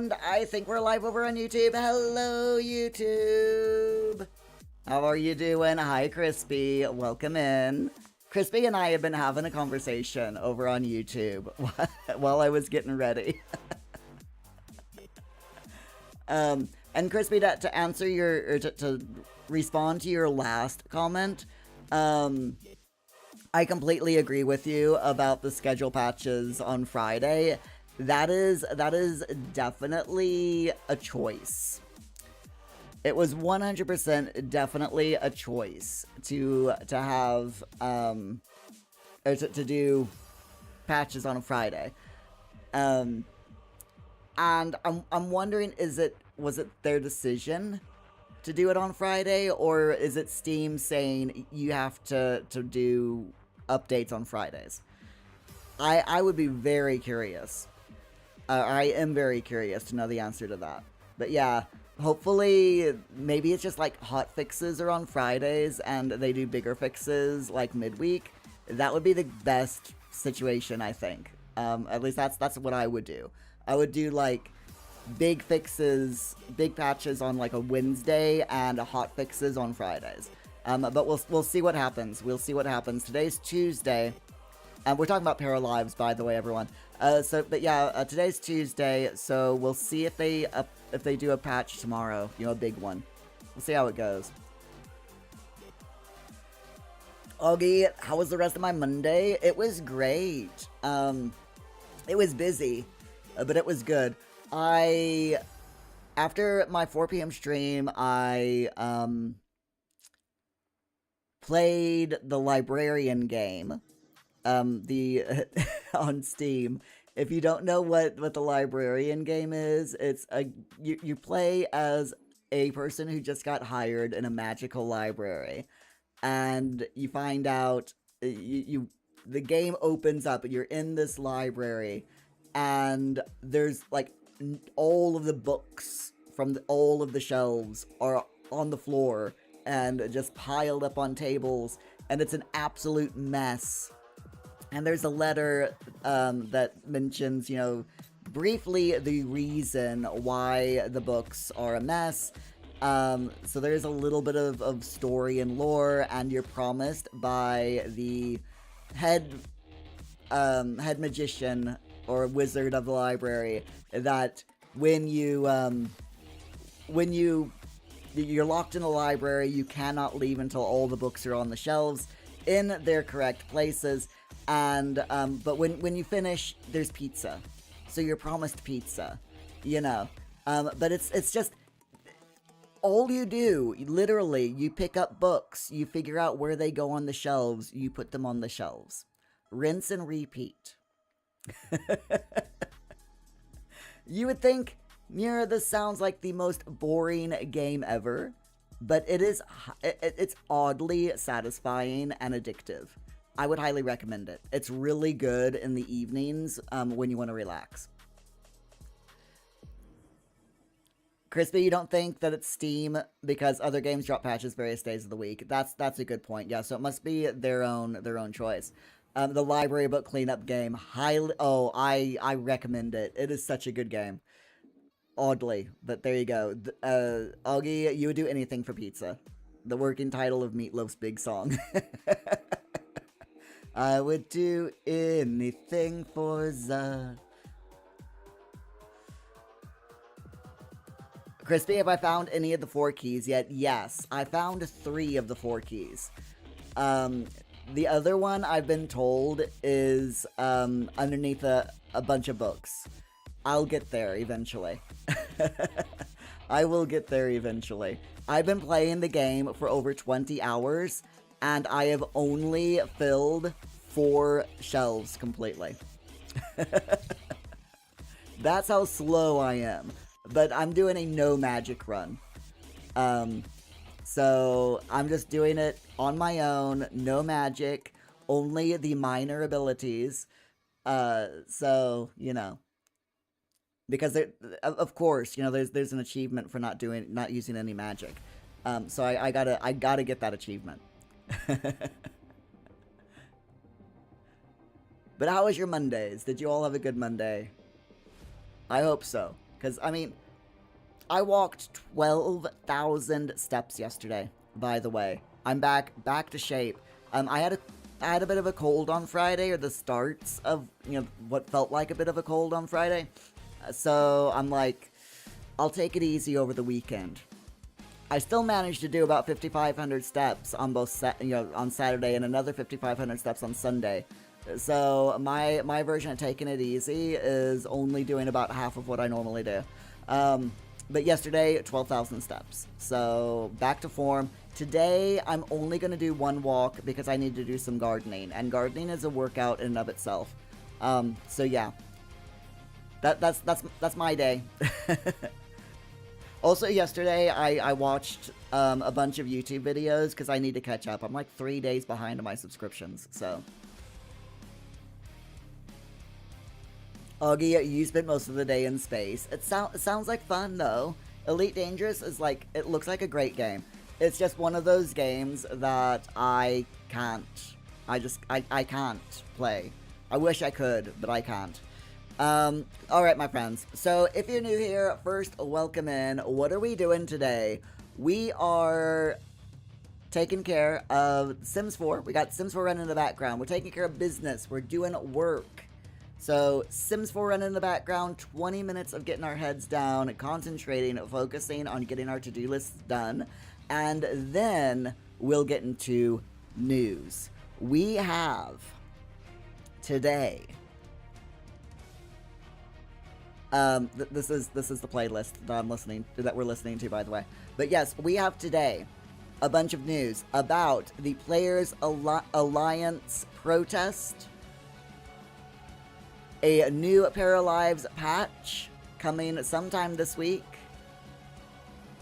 And I think we're live over on YouTube. Hello, YouTube. How are you doing? Hi, Crispy. Welcome in. Crispy and I have been having a conversation over on YouTube while I was getting ready. And Crispy, to answer your, or to respond to your last comment, I completely agree with you about the schedule patches on Friday. That is definitely a choice. It was 100% definitely a choice to have or to do patches on a Friday. And I'm wondering, was it their decision to do it on Friday, or is it Steam saying you have to do updates on Fridays? I would be very curious. I am very curious to know the answer to that. But yeah, hopefully, maybe it's just like hot fixes are on Fridays and they do bigger fixes like midweek. That would be the best situation, I think. At least that's what I would do. I would do like big fixes, big patches on like a Wednesday and hot fixes on Fridays. But we'll see what happens. We'll see what happens. Today's Tuesday. We're talking about Paralives, by the way, everyone. Today's Tuesday, so we'll see if they do a patch tomorrow. You know, a big one. We'll see how it goes. Augie, how was the rest of my Monday? It was great. It was busy, but it was good. After my 4 p.m. stream, I played the Librarian game. On Steam. If you don't know what the Librarian game is, it's you play as a person who just got hired in a magical library, and you find out the game opens up and you're in this library, and there's like all of the books from all of the shelves are on the floor and just piled up on tables, and it's an absolute mess. And there's a letter that mentions, you know, briefly the reason why the books are a mess. So there's a little bit of story and lore, and you're promised by the head magician or wizard of the library that when you're locked in the library, you cannot leave until all the books are on the shelves in their correct places. And but when you finish, there's pizza, so you're promised pizza, you know. But it's just all you do. Literally, you pick up books, you figure out where they go on the shelves, you put them on the shelves, rinse and repeat. You would think, Mira, this sounds like the most boring game ever, but it's oddly satisfying and addictive. I would highly recommend it. It's really good in the evenings when you want to relax. Crispy, you don't think that it's Steam because other games drop patches various days of the week? That's a good point. Yeah, so it must be their own choice. The library book cleanup game, I recommend it. It is such a good game. Oddly, but there you go. Augie, you would do anything for pizza. The working title of Meatloaf's big song. I would do anything for Zod. Crispy, have I found any of the 4 keys yet? Yes, I found 3 of the 4 keys. The other one, I've been told, is underneath a bunch of books. I'll get there eventually. I will get there eventually. I've been playing the game for over 20 hours, and I have only filled 4 shelves completely. That's how slow I am. But I'm doing a no magic run. So I'm just doing it on my own, no magic, only the minor abilities. So, you know. Because of course, you know, there's an achievement for not using any magic. So I gotta get that achievement. But how was your Mondays? Did you all have a good Monday? I hope so. Because, I mean, I walked 12,000 steps yesterday, by the way. I'm back to shape. I had a bit of a cold on Friday, or the starts of, what felt like a bit of a cold on Friday. So I'm like, I'll take it easy over the weekend. I still managed to do about 5,500 steps on on Saturday, and another 5,500 steps on Sunday. So my version of taking it easy is only doing about half of what I normally do. But yesterday, 12,000 steps. So back to form. Today, I'm only going to do one walk because I need to do some gardening. And gardening is a workout in and of itself. So yeah. That's my day. Also, yesterday, I watched a bunch of YouTube videos because I need to catch up. I'm like 3 days behind on my subscriptions, so. Augie, you spent most of the day in space. It sounds like fun, though. Elite Dangerous is like, it looks like a great game. It's just one of those games that I can't. I can't play. I wish I could, but I can't. Alright, my friends. So, if you're new here, first, welcome in. What are we doing today? We are taking care of Sims 4. We got Sims 4 running in the background. We're taking care of business. We're doing work. So, Sims 4 running in the background, 20 minutes of getting our heads down, concentrating, focusing on getting our to-do lists done, and then we'll get into news. We have today. This is the playlist that we're listening to, by the way. But yes, we have today a bunch of news about the Players Alliance protest. A new Paralives patch coming sometime this week.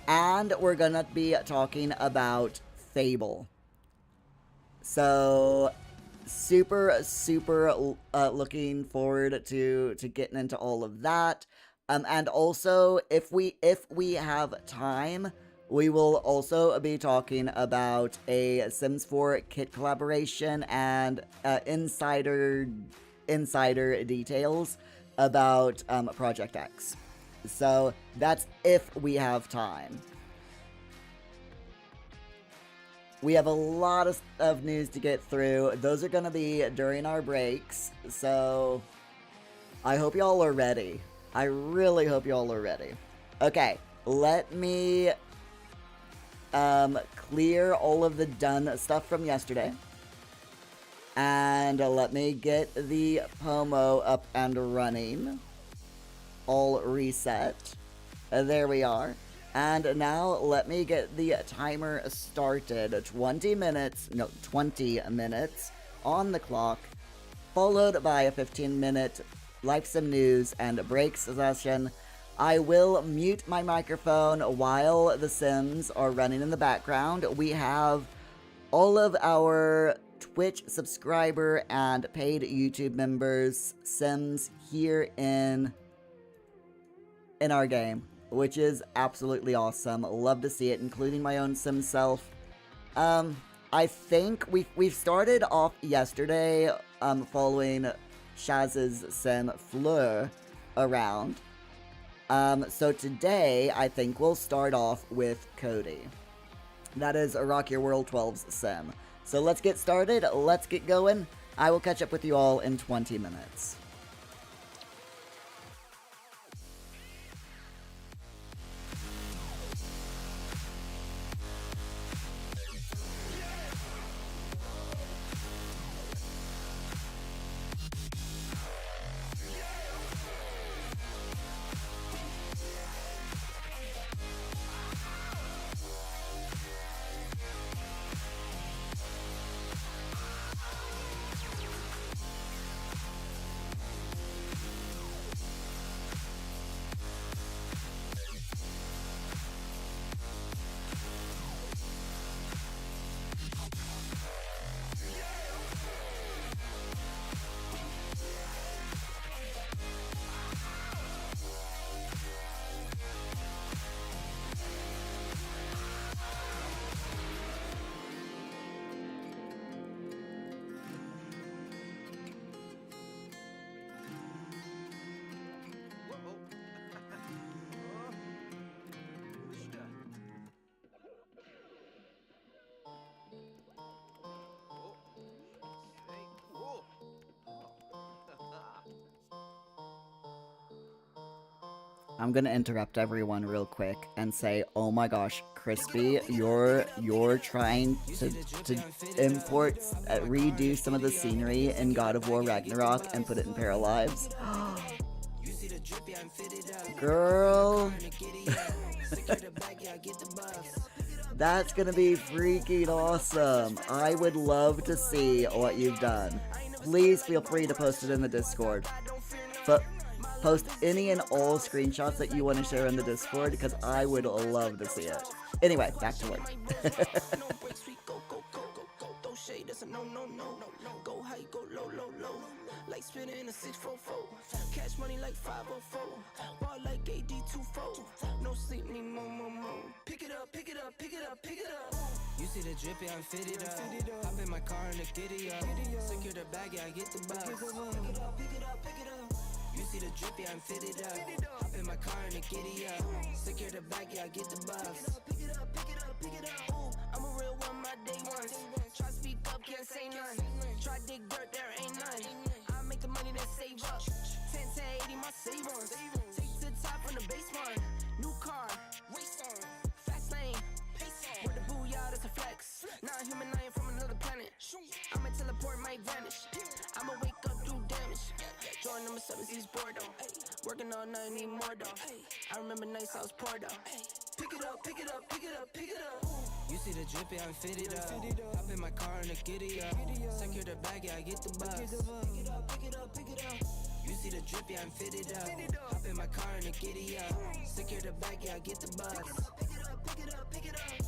And we're gonna be talking about Fable. So, super looking forward to getting into all of that. And also, if we have time, we will also be talking about a Sims 4 kit collaboration and insider details about Project X. So that's if we have time. We have a lot of news to get through. Those are going to be during our breaks. So I hope y'all are ready. I really hope y'all are ready. Okay, let me clear all of the done stuff from yesterday. And let me get the Pomo up and running. All reset. There we are. And now let me get the timer started. 20 minutes on the clock, followed by a 15-minute Life Sim News and breaks session. I will mute my microphone while the Sims are running in the background. We have all of our Twitch subscriber and paid YouTube members Sims here in our game, which is absolutely awesome. Love to see it, including my own Sim self. I think we've started off yesterday following Shaz's Sim Fleur around. So today I think we'll start off with Cody. That is a Rock Your World 12's Sim. So let's get started, let's get going. I will catch up with you all in 20 minutes. I'm gonna interrupt everyone real quick and say, oh my gosh, Crispy, you're trying to import, redo some of the scenery in God of War Ragnarok and put it in Paralives. Girl. That's gonna be freaking awesome. I would love to see what you've done. Please feel free to post it in the Discord. But post any and all screenshots that you want to share in the Discord because I would love to see it. Anyway, back to work. Like spinning in a 644. Cash money like 504. Ball like AD24. No sleep, need more. Pick it up, pick it up, pick it up, pick it up. You see the drippy, I'm fitted up. Hop in my car and the giddy up. Secure the bag, yeah, I get the bus. Pick it up, pick it up, pick it up. You see the drippy, I'm fitted up. Hop in my car and the giddy up. Secure the bag, yeah, I get the bus. Pick it up, pick it up, pick it up. Ooh, I'm a real one, my day ones. Try speak up, can't say none. Try dig dirt, there ain't none. I make the money that save up. 10 to 80, my save ons. Take to the top from the base one. New car, race on. Fast lane, pace on. With the booyah, that's a flex. Not human, I am from another planet. I'ma teleport, might vanish. I'ma wake up, do damage. Join number 7, East Bordeaux. Working all night, need more though. I remember nights I was poor though. Pick it up, pick it up, pick it up, pick it up. You see the drippy, I'm fitted up. Hop in my car and the giddy up. Secure the bag, yeah, I get the bus. Pick it up, pick it up, pick it up. You see the drippy, I'm fitted up. Hop in my car and the giddy up. Secure the bag, yeah, I get the bus. Pick it up, pick it up, pick it up.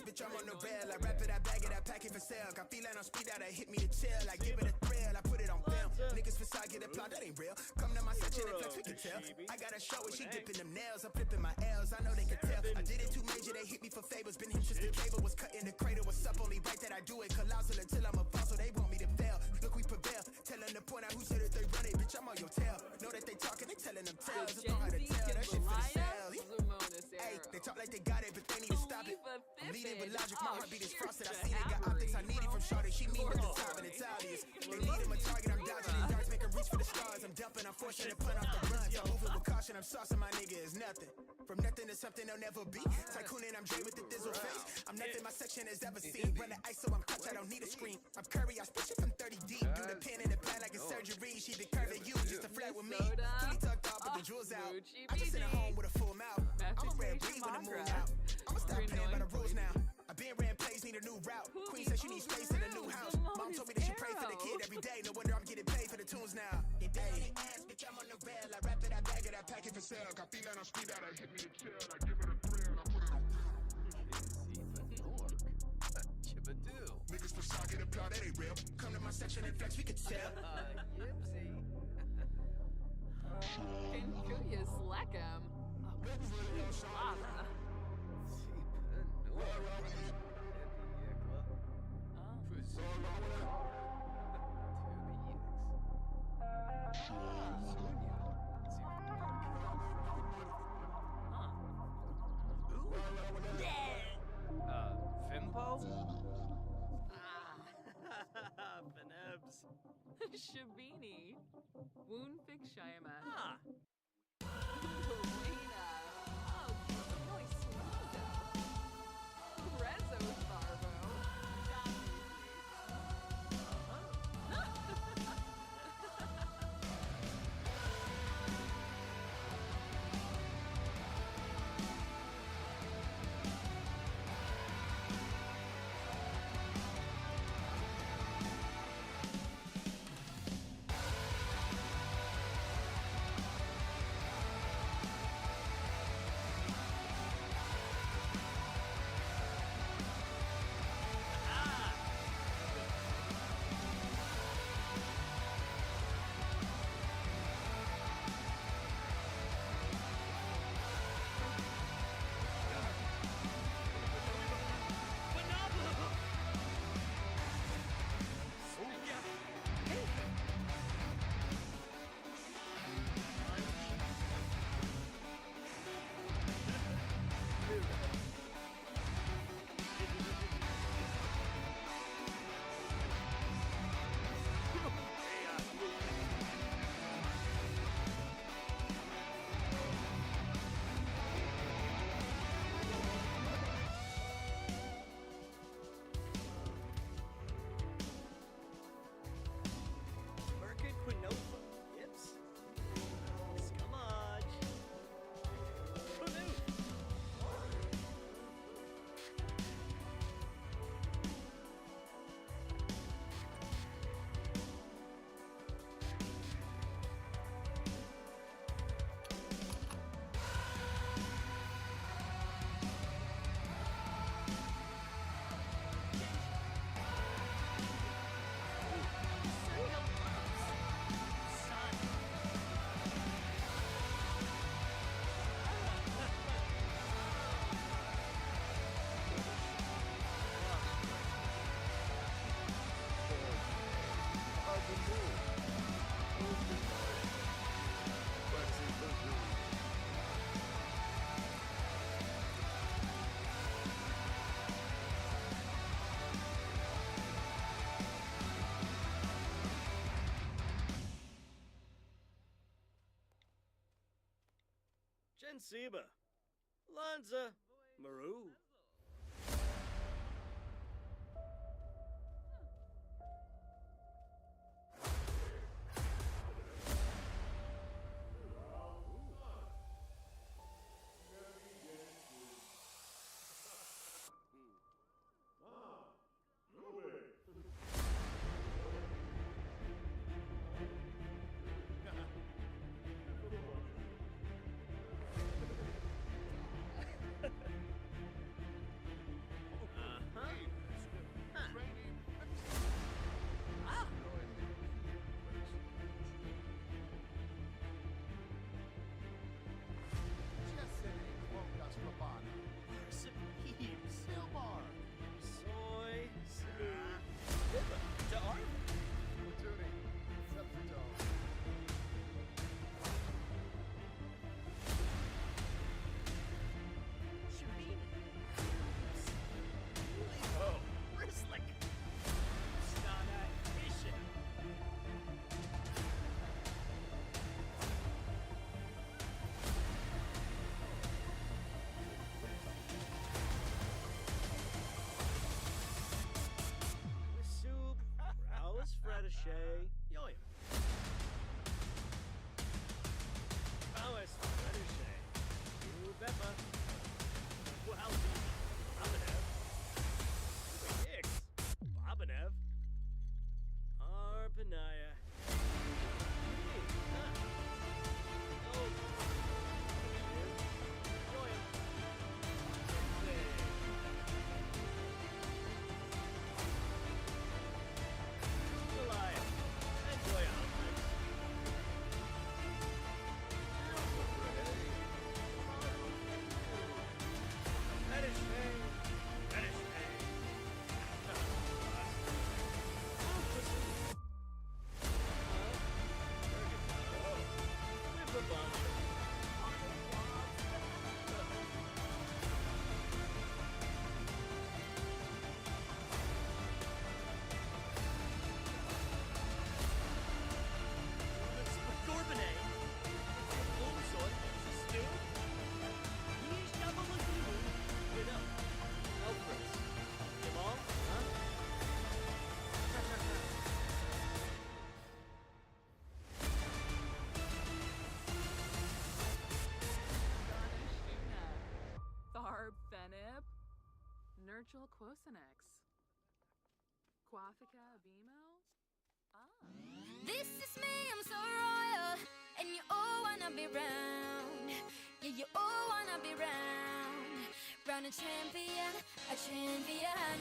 bitch, I'm on the rail. I wrap it, I bag it, I pack it for sale. Got feeling on speed out, I hit me to chill. I give it a thrill, I put it on film. Niggas facade, get a plot, that ain't real. Come to my section and flex, we can tell. I got a show where she dipping them nails. I'm flipping my L's, I know they can tell. I did it too major, they hit me for favors. Been him since the cable was cut in the cradle. What's up, only right that I do it. Colossal until I'm a boss, so they want me to fail. Look, we prevail. Tell them to point out who said it, they run it. Bitch, I'm on your tail. Know that they talking, they telling them tales. Don't know how to tell, that shit for the sale. Hey, they talk like they got it, but they need to stop it. I'm leading with logic, my heartbeat is frosted. I seen it, got optics, I need it from Shorty. She mean with the top and it's obvious. They need him a target, I'm dodging in darts, make him reach for the stars. I'm dumping, I'm forcing to put off the runs. I'm moving with caution, I'm saucing my nigga is nothing. From nothing to something they'll never be. Tycooning, I'm Dre with the thizzle face. I'm nothing my section has ever seen. Run the ice so I'm clutch, I don't need a screen. I'm Curry, I spit shit from 30 deep. Do the pin in the pad like it's surgery. She the curve at you just to flirt with me. Fully tucked off, but the jewels out. I just sent her home with a full mouth. I'm a red breed when the moon out. I'ma stop playing by the rules now. I been ran plays, need a new route. Queen said she needs space in a new house. Mom told me that she pray for the kid every day. No wonder I'm getting paid for the tunes now. Hey, ass, bitch, I'm on the rail. I wrap it, I bag it, I pack it for sale. Got feeling on speed out, I hit me to chill. I give it a thrill, I put it on. Niggas for socket and plot, that ain't real. Come to my section and flex, we can tell. Yipsy. Can you slack him? Fimpo? Benebs. Shabini. Woon Fix Shayama. Ah. Elena. Oh, really smooth. Rezzo's Barbo. Jensiba. Lanza. Maru. Arbenib. Nurchal Quosinex. Quafica Abimo. This is me, I'm so royal, and you all wanna be round. Yeah, you all wanna be round. Round a champion, a champion.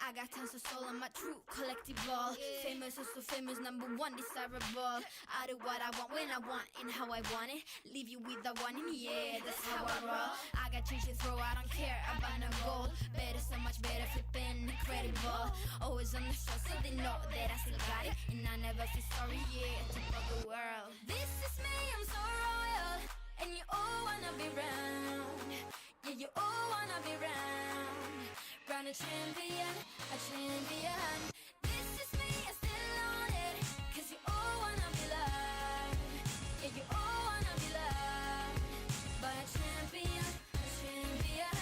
I got tons of soul on my true collectible. Famous, oh so famous, number one desirable. I do what I want, when I want, and how I want it. Leave you with the one, and yeah, that's how I roll. I got change to throw, I don't care about no gold. Better, so much better, flipping incredible. Always on the show, so they know that I still got it. And I never feel sorry, yeah, to all the world. This is me, I'm so royal, and you all wanna be round. Yeah, you all wanna be round. Round a champion, a champion. This is me, I still on it. Cause you all wanna be loved. Yeah, you all wanna be loved. But a champion, a champion.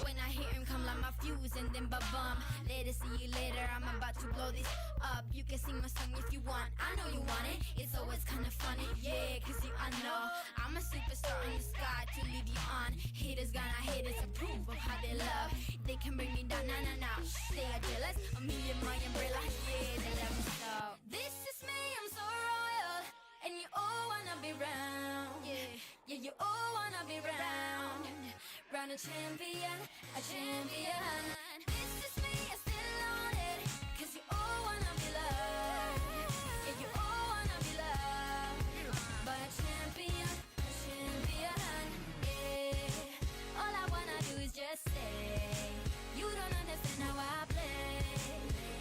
When I hear him come like my fuse and then ba-bum. Later, see you later, I'm about to blow this up. You can sing my song if you want, I know you want it. It's always kinda funny, yeah, cause I know I'm a superstar in the sky to lead you on. Haters gonna hate us, approve of how they love. They can bring me down, nah, nah, nah. They are jealous of me and my umbrella, yeah, they love me so. This is me, I'm so royal, and you all wanna be round. Yeah, you all wanna be round. Round a champion, a champion. This is me, I still on it. Cause you all wanna be loved. Yeah, you all wanna be loved. But a champion, yeah. All I wanna do is just say, you don't understand how I play.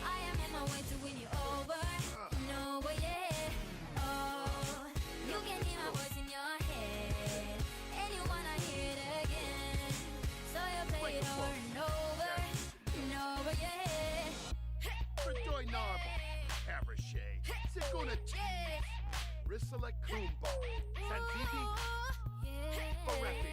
I am on my way to win you over. No way, yeah. Oh, you can hear my voice in your head, and you wanna hear it again. So you play it over and over, and over, yeah. Predoy Narba, Parashay, Siguna T, Risala Kumba, Santiki, Barepi,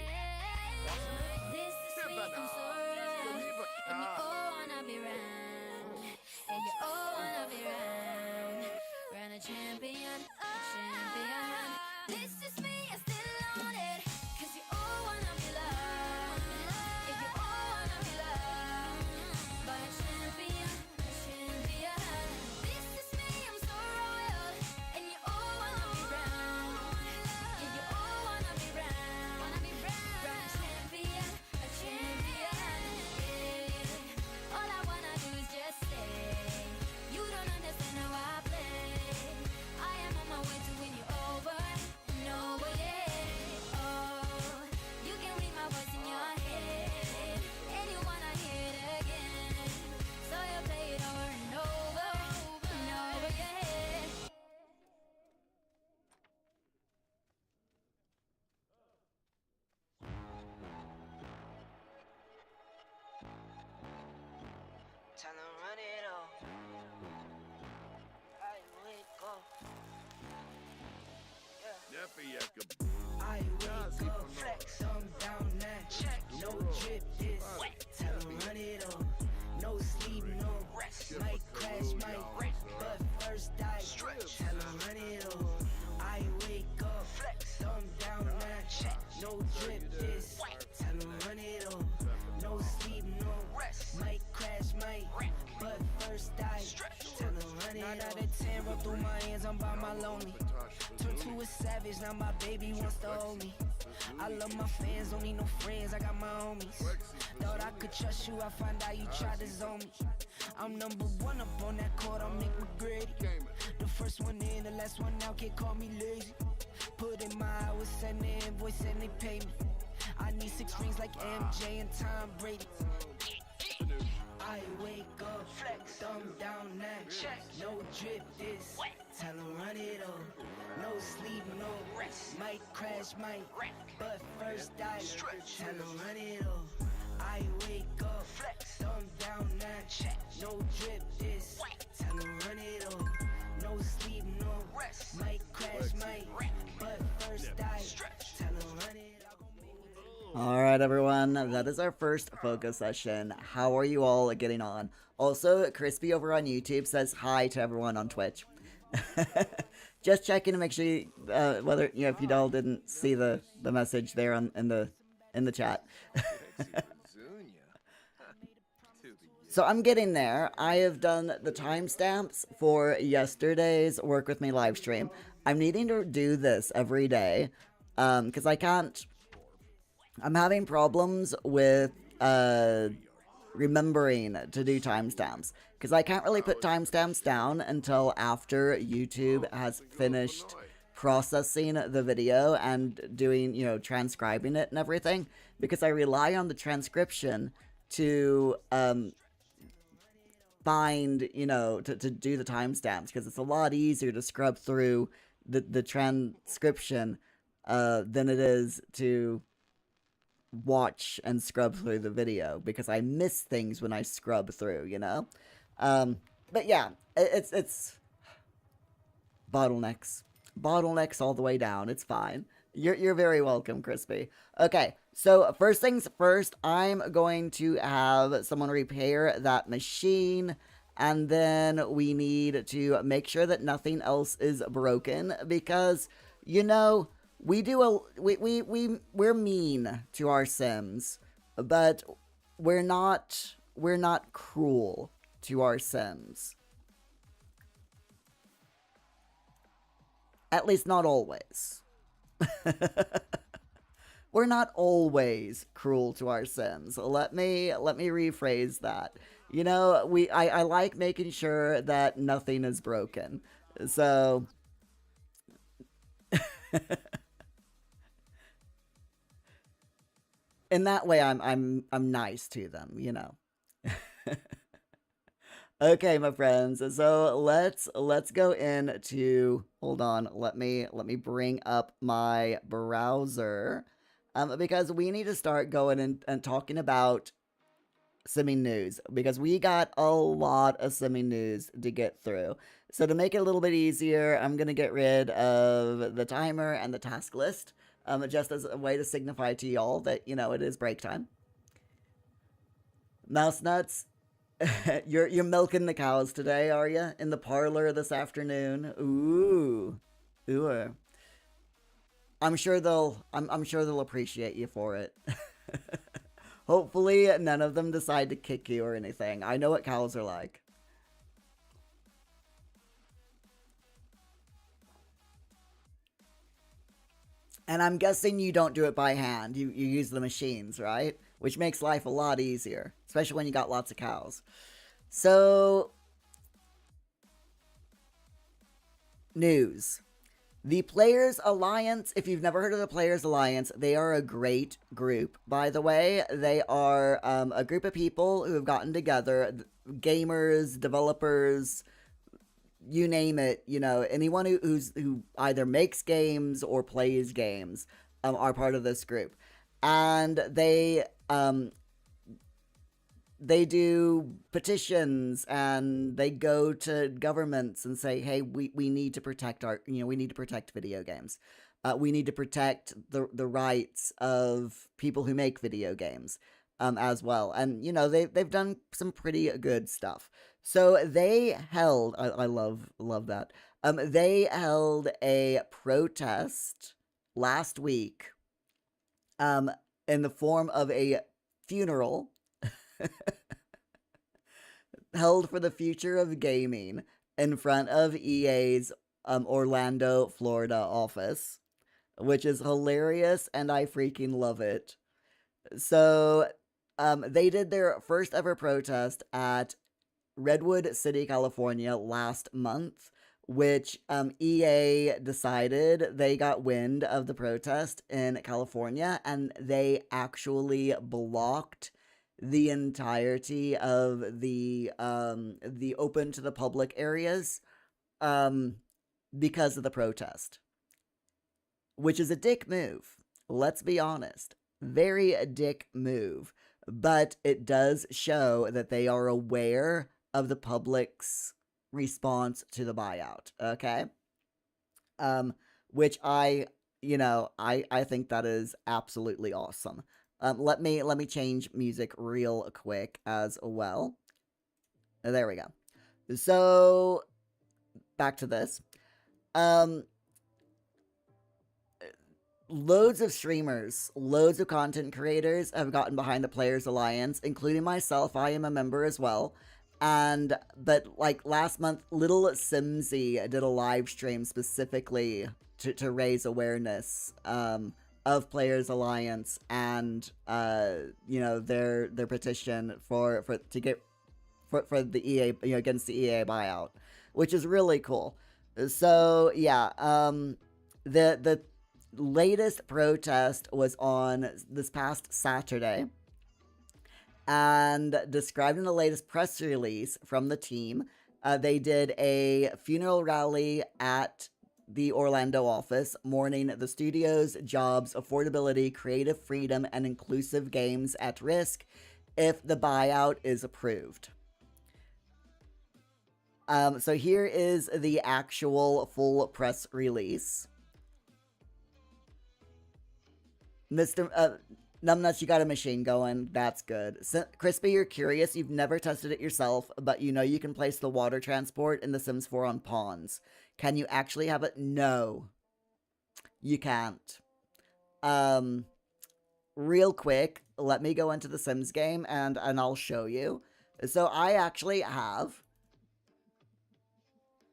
This is me, I'm so royal, and you all wanna be round. And you all wanna be round. Round a champion, a champion. This is me, I still on it. Cause you all wanna be loved. And you all wanna be loved. By a champion, a champion. This is me, I'm so royal, and you all wanna be round. And you all wanna be round. Round a champion, a champion. Yeah. All I wanna do is just say, you don't understand how I play. I am on my way to win you over. No way, yeah. Oh, you can read my voice in your head, and you wanna hear it again. So you play it over and over, and over, yeah. Time to run it all. I wake up. I wake up, flex, thumb down that. Check, no drip, this. Tell 'em run it up. No sleep, no rest. Might crash, might wreck, but first die. Tell 'em run it up. I wake up, flex, thumb down that. Check, no drip, this. Tell 'em run it up. No sleep, no rest. Might crash, might wreck, but first die. Tell 'em run it up. 9 out of 10 roll through my hands, I'm by my lonely. Turned to a savage, now my baby wants to hold me. I love my fans, don't need no friends, I got my homies. Thought I could trust you, I find out you tried to zone me. I'm number one up on that court, I'm Nick McGrady. The first one in, the last one out, can't call me lazy. Put in my hours, send the invoice and they pay me. I need 6 rings like MJ and Tom Brady. I wake up, flex, thumb down that. Check, no drip this. Tell 'em run it up. No sleep, no rest. Might crash, might wreck, but first die. Tell 'em run it up. I wake up, flex, thumb down that. Check, no drip this. Tell 'em run it up. No sleep, no rest. Might crash, might wreck, but first die. Tell 'em run it up. All right, everyone, that is our first focus session. How are you all getting on? Also, Crispy over on YouTube says hi to everyone on Twitch. Just checking to make sure you, whether if you all didn't see the message there in the chat. So I'm getting there. I have done the timestamps for yesterday's Work With Me live stream. I'm needing to do this every day because I can't. I'm having problems with remembering to do timestamps because I can't really put timestamps down until after YouTube has finished processing the video and doing, transcribing it and everything, because I rely on the transcription to find, to do the timestamps, because it's a lot easier to scrub through the transcription than it is to watch and scrub through the video, because I miss things when I scrub through, but yeah, it's bottlenecks all the way down. It's fine. You're very welcome, Crispy. Okay, so first things first, I'm going to have someone repair that machine, and then we need to make sure that nothing else is broken, because we're mean to our Sims, but we're not cruel to our Sims. At least not always. We're not always cruel to our Sims. Let me rephrase that. I like making sure that nothing is broken. So in that way, I'm nice to them, Okay, my friends. So let's go into. Hold on. Let me bring up my browser, because we need to start going and talking about simming news, because we got a lot of simming news to get through. So to make it a little bit easier, I'm gonna get rid of the timer and the task list, just as a way to signify to y'all that it is break time. Mouse nuts. You're milking the cows today, are you? In the parlor this afternoon? Ooh. I'm sure they'll appreciate you for it. Hopefully none of them decide to kick you or anything. I know what cows are like. And I'm guessing you don't do it by hand. You use the machines, right? Which makes life a lot easier, especially when you got lots of cows. So, news. The Players Alliance, if you've never heard of the Players Alliance, they are a great group, by the way. They are a group of people who have gotten together, gamers, developers, you name it, anyone who either makes games or plays games are part of this group. And they do petitions, and they go to governments and say, hey, we need to protect we need to protect video games. We need to protect the rights of people who make video games as well. And, they've done some pretty good stuff. So they held, I love that. They held a protest last week in the form of a funeral held for the future of gaming in front of EA's Orlando, Florida office, which is hilarious, and I freaking love it. So they did their first ever protest at Redwood City, California last month, which EA decided they got wind of the protest in California, and they actually blocked the entirety of the open to the public areas because of the protest, which is a dick move. Let's be honest. Very a dick move. But it does show that they are aware of the public's response to the buyout, okay? Which I think that is absolutely awesome. Let me change music real quick as well. There we go. So, back to this. loads of streamers, loads of content creators have gotten behind the Players Alliance, including myself. I am a member as well. But like last month, Little Simsy did a live stream specifically to raise awareness of Players Alliance and their petition for the EA, against the EA buyout, which is really cool. So yeah, the latest protest was on this past Saturday, and described in the latest press release from the team, they did a funeral rally at the Orlando office, mourning the studio's jobs, affordability, creative freedom, and inclusive games at risk if the buyout is approved. So here is the actual full press release. Mr. Numbnuts, you got a machine going. That's good. Crispy, you're curious. You've never tested it yourself, but you know you can place the water transport in The Sims 4 on ponds. Can you actually have it? No. You can't. Real quick, let me go into the Sims game and I'll show you. So I actually have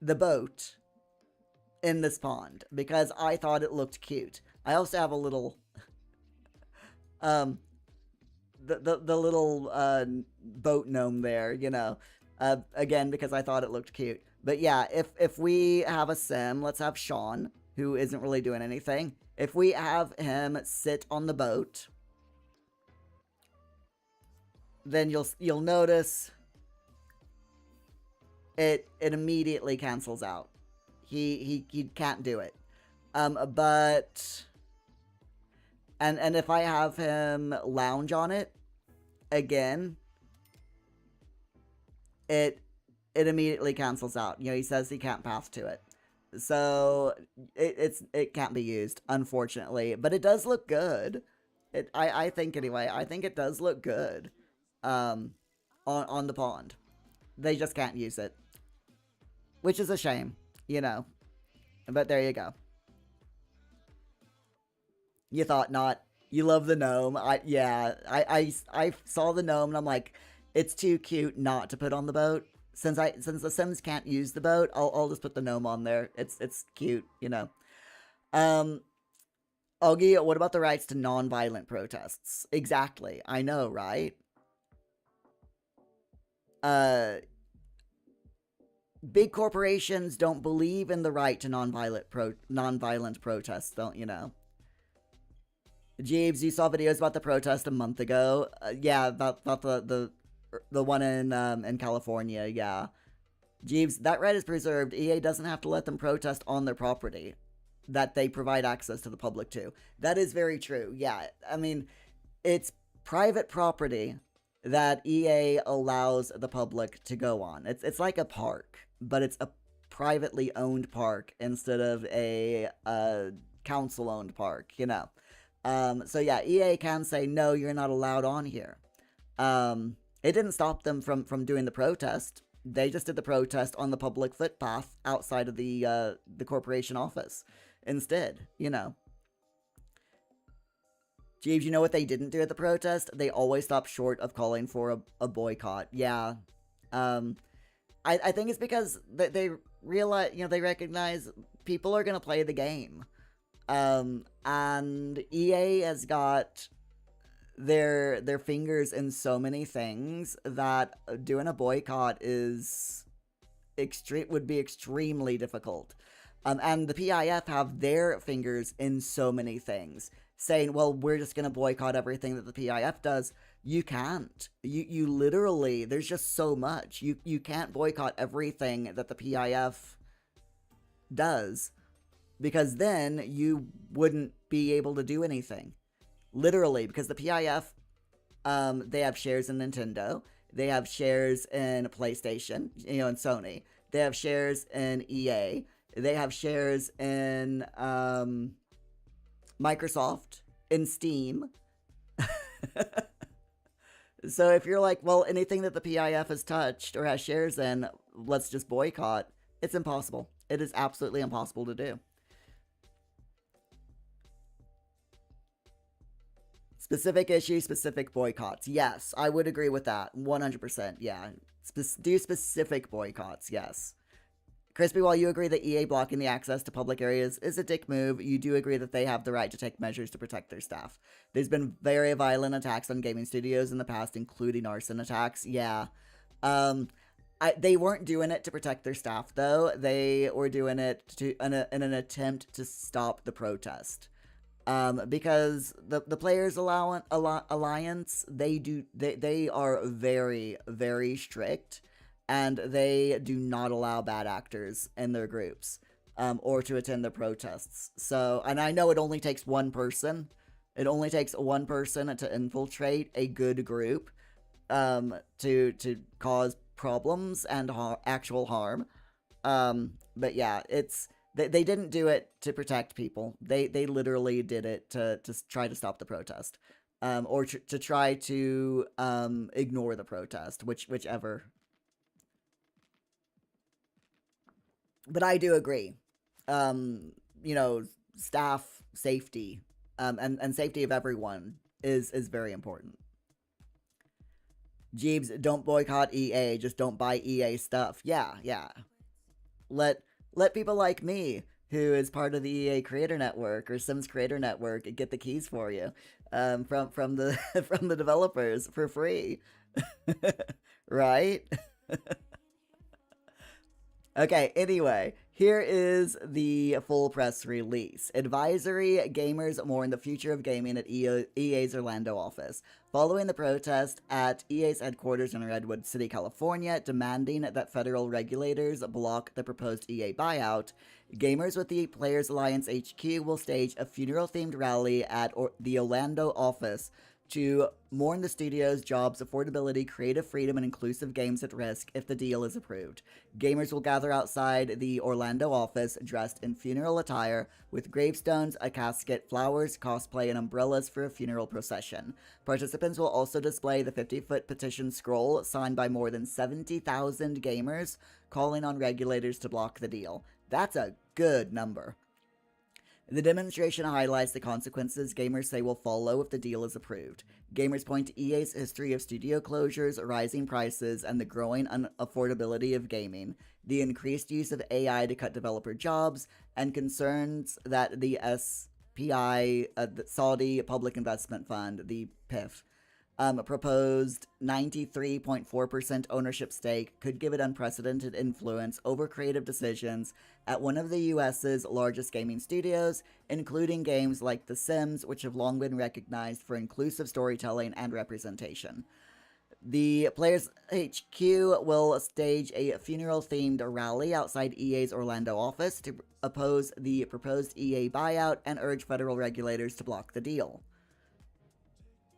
the boat in this pond because I thought it looked cute. I also have a little the little boat gnome there, again because I thought it looked cute. But yeah, if we have a sim, let's have Sean, who isn't really doing anything. If we have him sit on the boat, then you'll notice it immediately cancels out. He can't do it. But and if I have him lounge on it again, it immediately cancels out. He says he can't path to it. So it can't be used, unfortunately. But it does look good. I think anyway. I think it does look good. On the pond. They just can't use it, which is a shame, But there you go. You thought not. You love the gnome. I saw the gnome and I'm like, it's too cute not to put on the boat. Since the Sims can't use the boat, I'll just put the gnome on there. It's cute, Augie, what about the rights to non-violent protests? Exactly. I know, right? Big corporations don't believe in the right to non-violent protests, don't you know? Jeeves, you saw videos about the protest a month ago. Yeah, about the one in California, yeah. Jeeves, that right is preserved. EA doesn't have to let them protest on their property that they provide access to the public to. That is very true, yeah. I mean, it's private property that EA allows the public to go on. It's like a park, but it's a privately owned park instead of a council-owned park, So yeah, EA can say, no, you're not allowed on here. It didn't stop them from doing the protest. They just did the protest on the public footpath outside of the corporation office instead, Jeeves, you know what they didn't do at the protest? They always stop short of calling for a boycott. Yeah. I think it's because they realize, they recognize people are going to play the game. And EA has got their fingers in so many things that doing a boycott would be extremely difficult. And the PIF have their fingers in so many things, saying, well, we're just going to boycott everything that the PIF does. You can't. You literally, there's just so much. You can't boycott everything that the PIF does, because then you wouldn't be able to do anything. Literally, because the PIF, they have shares in Nintendo. They have shares in PlayStation, and Sony. They have shares in EA. They have shares in Microsoft, in Steam. So if you're like, well, anything that the PIF has touched or has shares in, let's just boycott, it's impossible. It is absolutely impossible to do. Specific issues, specific boycotts. Yes, I would agree with that. 100%. Yeah. Do specific boycotts. Yes. Crispy, while you agree that EA blocking the access to public areas is a dick move, you do agree that they have the right to take measures to protect their staff. There's been very violent attacks on gaming studios in the past, including arson attacks. Yeah. They weren't doing it to protect their staff, though. They were doing it in an attempt to stop the protest. Because the Players Alliance, they are very, very strict, and they do not allow bad actors in their groups, or to attend their protests. So, and I know it only takes one person. It only takes one person to infiltrate a good group, to cause problems and actual harm. But yeah, they didn't do it to protect people. They literally did it to try to stop the protest, or to try to ignore the protest, whichever. But I do agree. Staff safety, and safety of everyone is very important. Jeebs, don't boycott EA, just don't buy EA stuff. Yeah. Let people like me, who is part of the EA Creator Network or Sims Creator Network, get the keys for you, from the from the developers for free. Right? Okay, anyway, here is the full press release. Advisory: gamers mourn the future of gaming at EA's Orlando office. Following the protest at EA's headquarters in Redwood City, California, demanding that federal regulators block the proposed EA buyout, gamers with the Players Alliance HQ will stage a funeral-themed rally at the Orlando office to mourn the studio's jobs, affordability, creative freedom, and inclusive games at risk if the deal is approved. Gamers will gather outside the Orlando office dressed in funeral attire with gravestones, a casket, flowers, cosplay, and umbrellas for a funeral procession. Participants will also display the 50-foot petition scroll signed by more than 70,000 gamers calling on regulators to block the deal. That's a good number. The demonstration highlights the consequences gamers say will follow if the deal is approved. Gamers point to EA's history of studio closures, rising prices, and the growing unaffordability of gaming, the increased use of AI to cut developer jobs, and concerns that the SPI, the Saudi Public Investment Fund, the PIF, proposed 93.4% ownership stake could give it unprecedented influence over creative decisions at one of the US's largest gaming studios, including games like The Sims, which have long been recognized for inclusive storytelling and representation. The Players HQ will stage a funeral-themed rally outside EA's Orlando office to oppose the proposed EA buyout and urge federal regulators to block the deal.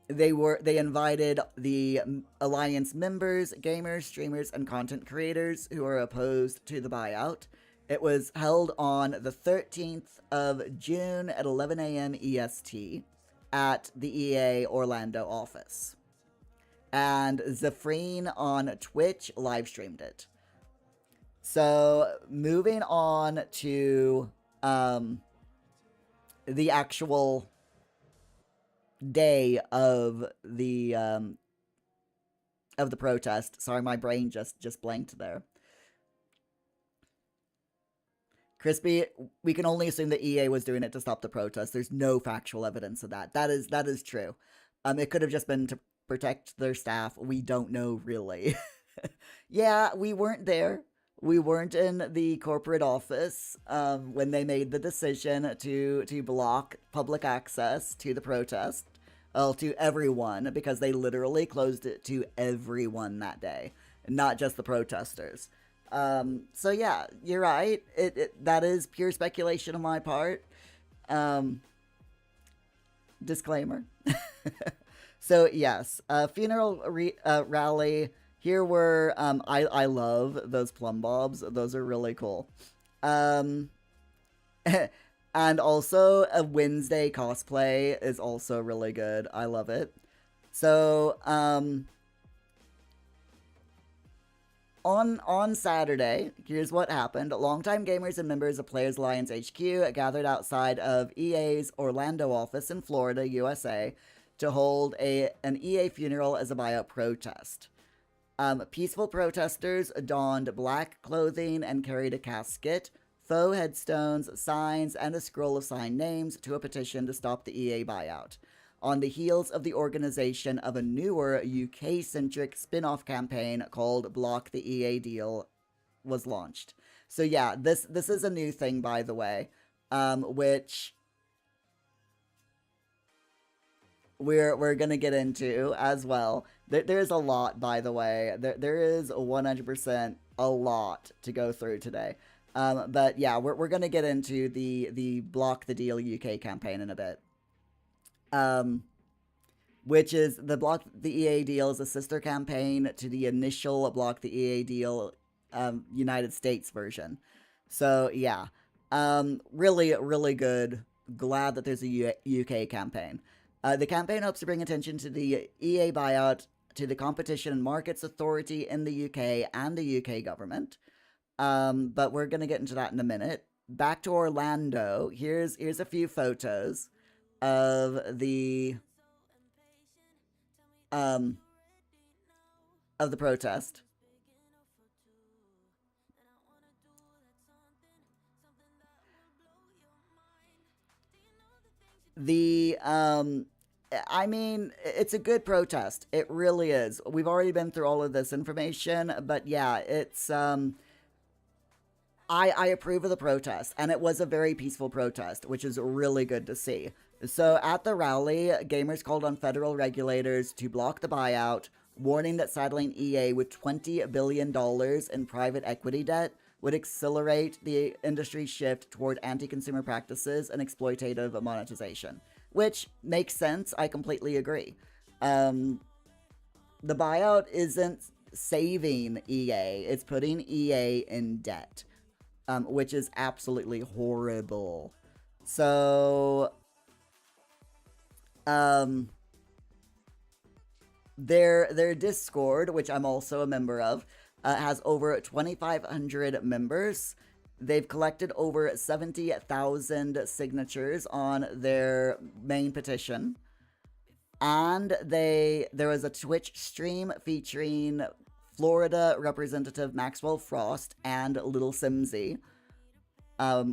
They invited the Alliance members, gamers, streamers, and content creators who are opposed to the buyout. It was held on the 13th of June at 11 a.m. EST at the EA Orlando office. And Zephrine on Twitch live streamed it. So, moving on to the actual day of the protest. Sorry, my brain just blanked there. Crispy, we can only assume that EA was doing it to stop the protest. There's no factual evidence of that. That is true. It could have just been to protect their staff. We don't know, really. Yeah, we weren't there. We weren't in the corporate office when they made the decision to block public access to the protest. Well, to everyone, because they literally closed it to everyone that day, not just the protesters. So yeah, you're right. That is pure speculation on my part. Disclaimer. So yes, funeral rally. Here were, I love those plumb bobs. Those are really cool. And also, a Wednesday cosplay is also really good. I love it. So, on Saturday, here's what happened. Longtime gamers and members of Players Alliance HQ gathered outside of EA's Orlando office in Florida, USA, to hold an EA funeral as a buyout protest. Peaceful protesters donned black clothing and carried a casket, faux headstones, signs, and a scroll of signed names to a petition to stop the EA buyout, on the heels of the organization of a newer UK-centric spin-off campaign called Block the EA Deal was launched. So yeah, this is a new thing, by the way, which we're gonna get into as well. There's a lot, by the way. There is 100% a lot to go through today. But yeah, we're gonna get into the Block the Deal UK campaign in a bit. Which is the Block the EA Deal is a sister campaign to the initial Block the EA Deal United States version. So yeah, really, really good. Glad that there's a UK campaign. The campaign hopes to bring attention to the EA buyout to the Competition and Markets Authority in the UK and the UK government. But we're going to get into that in a minute. Back to Orlando. Here's a few photos of the protest. I mean, it's a good protest. It really is. We've already been through all of this information, but yeah, it's, I approve of the protest, and it was a very peaceful protest, which is really good to see. So at the rally, gamers called on federal regulators to block the buyout, warning that saddling EA with $20 billion in private equity debt would accelerate the industry's shift toward anti-consumer practices and exploitative monetization. Which makes sense. I completely agree. The buyout isn't saving EA. It's putting EA in debt, which is absolutely horrible. So, their Discord, which I'm also a member of, has over 2,500 members. They've collected over 70,000 signatures on their main petition. And there was a Twitch stream featuring Florida Representative Maxwell Frost and Little Simsy,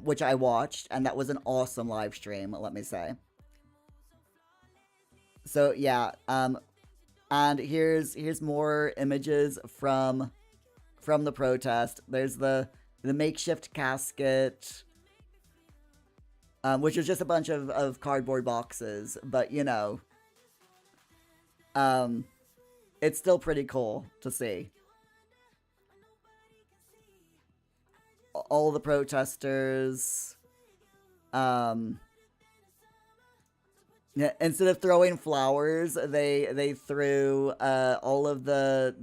which I watched, and that was an awesome live stream, let me say. So yeah, and here's more images from the protest. There's the makeshift casket, which is just a bunch of cardboard boxes, but you know, it's still pretty cool to see. All the protesters, instead of throwing flowers, they threw all of the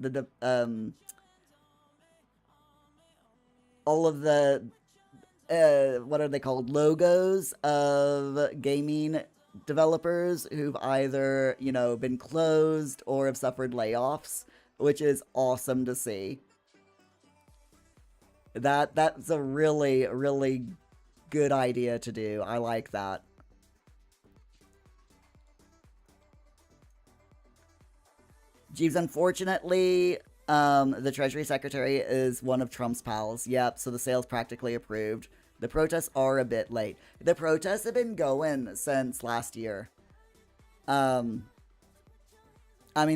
what are they called, logos of gaming developers who've either, you know, been closed or have suffered layoffs, which is awesome to see. That's a really, really good idea to do. I like that. Jeeves, unfortunately, the Treasury Secretary is one of Trump's pals. Yep, so the sale's practically approved. The protests are a bit late. The protests have been going since last year. I mean,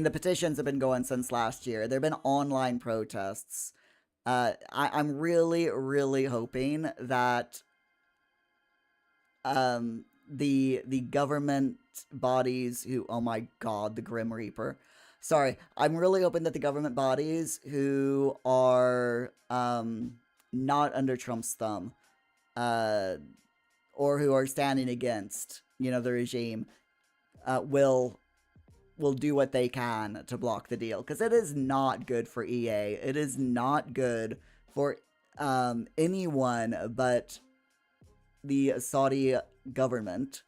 the petitions have been going since last year. There have been online protests. I'm really, really hoping that the government bodies who, oh my god, the Grim Reaper. Sorry, I'm really hoping that the government bodies who are not under Trump's thumb, or who are standing against, you know, the regime, will do what they can to block the deal, because it is not good for EA. It is not good for anyone but the Saudi government,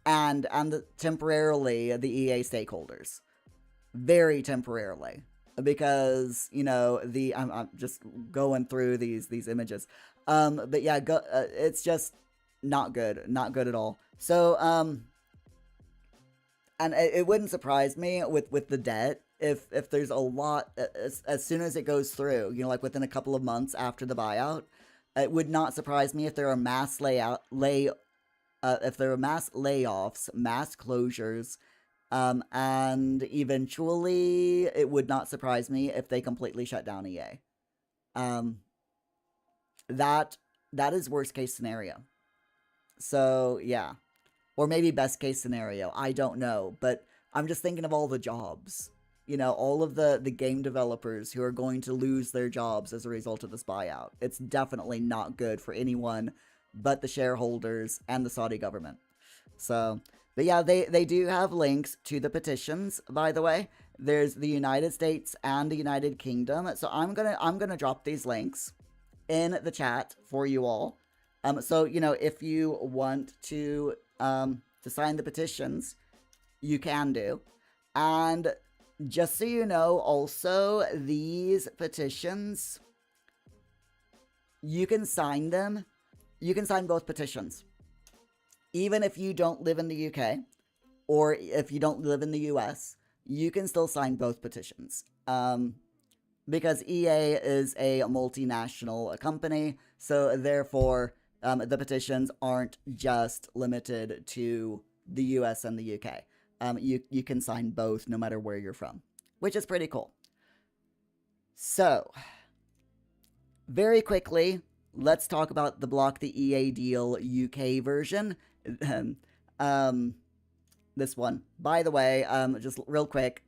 and temporarily the EA stakeholders, very temporarily, because, you know, I'm just going through these images, but yeah, it's just not good at all. So and it wouldn't surprise me with the debt if there's a lot as soon as it goes through, you know, like within a couple of months after the buyout. It would not surprise me if there are mass if there are mass layoffs, mass closures, and eventually it would not surprise me if they completely shut down EA. That is worst case scenario. So yeah, or maybe best case scenario. I don't know, but I'm just thinking of all the jobs. You know, all of the game developers who are going to lose their jobs as a result of this buyout. It's definitely not good for anyone but the shareholders and the Saudi government. So, but yeah, they do have links to the petitions, by the way. There's the United States and the United Kingdom. So I'm gonna drop these links in the chat for you all. So, you know, if you want to sign the petitions, you can do. And just so you know, also, these petitions, you can sign them. You can sign both petitions. Even if you don't live in the UK, or if you don't live in the US, you can still sign both petitions. Because EA is a multinational company, so therefore, the petitions aren't just limited to the US and the UK. You can sign both no matter where you're from, which is pretty cool. So, very quickly, let's talk about the Block the EA Deal UK version. This one. By the way, just real quick,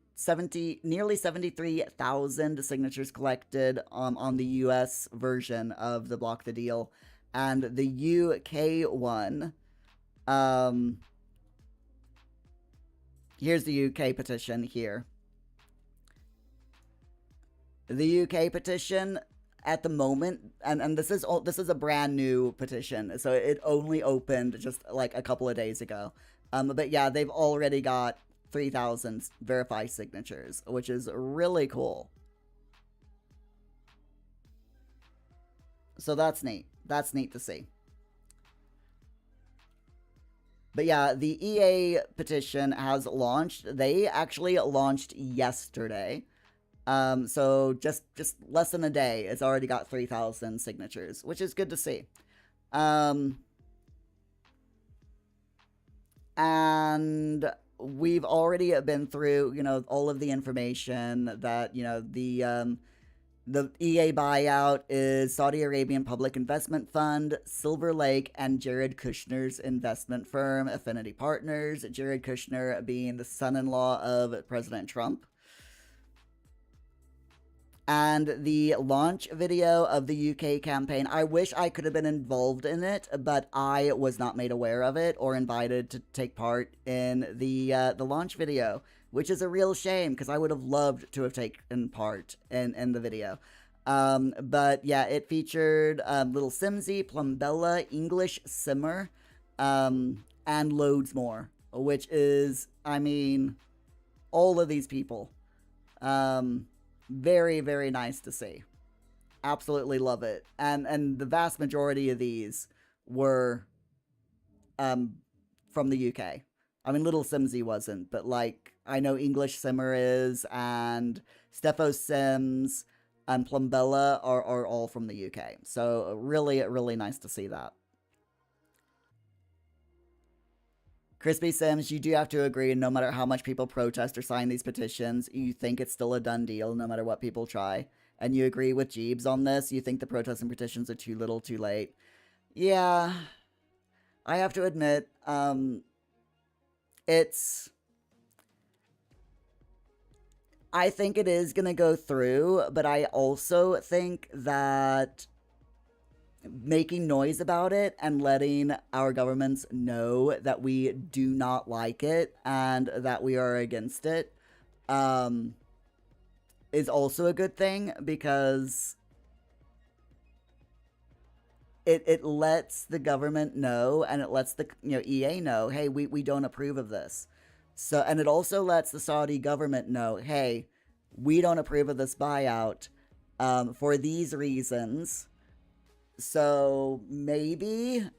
nearly 73,000 signatures collected on the US version of the Block the Deal, and the UK one. Here's the UK petition here. The UK petition at the moment, and this is a brand new petition, so it only opened just like a couple of days ago. But yeah, they've already got 3,000 verified signatures, which is really cool. So that's neat. That's neat to see. But yeah, the EA petition has launched. They actually launched yesterday. So just less than a day, it's already got 3,000 signatures, which is good to see. And we've already been through, you know, all of the information that, you know, the EA buyout is Saudi Arabian Public Investment Fund, Silver Lake, and Jared Kushner's investment firm, Affinity Partners, Jared Kushner being the son-in-law of President Trump. And the launch video of the UK campaign, I wish I could have been involved in it, but I was not made aware of it or invited to take part in the launch video, which is a real shame because I would have loved to have taken part in the video. But yeah, it featured Little Simsy, Plumbella, English Simmer, and loads more, which is, I mean, all of these people. Very, very nice to see. Absolutely love it. And the vast majority of these were from the UK. I mean, Little Simsy wasn't, but like, I know English Simmer is, and Steffo Sims and Plumbella are all from the UK. So really, really nice to see that. Crispy Sims, you do have to agree, no matter how much people protest or sign these petitions, you think it's still a done deal, no matter what people try. And you agree with Jeebs on this? You think the protests and petitions are too little, too late? Yeah, I have to admit, I think it is going to go through, but I also think that making noise about it and letting our governments know that we do not like it and that we are against it is also a good thing, because it lets the government know, and it lets the EA know, hey, we don't approve of this. So, and it also lets the Saudi government know, hey, we don't approve of this buyout for these reasons. So maybe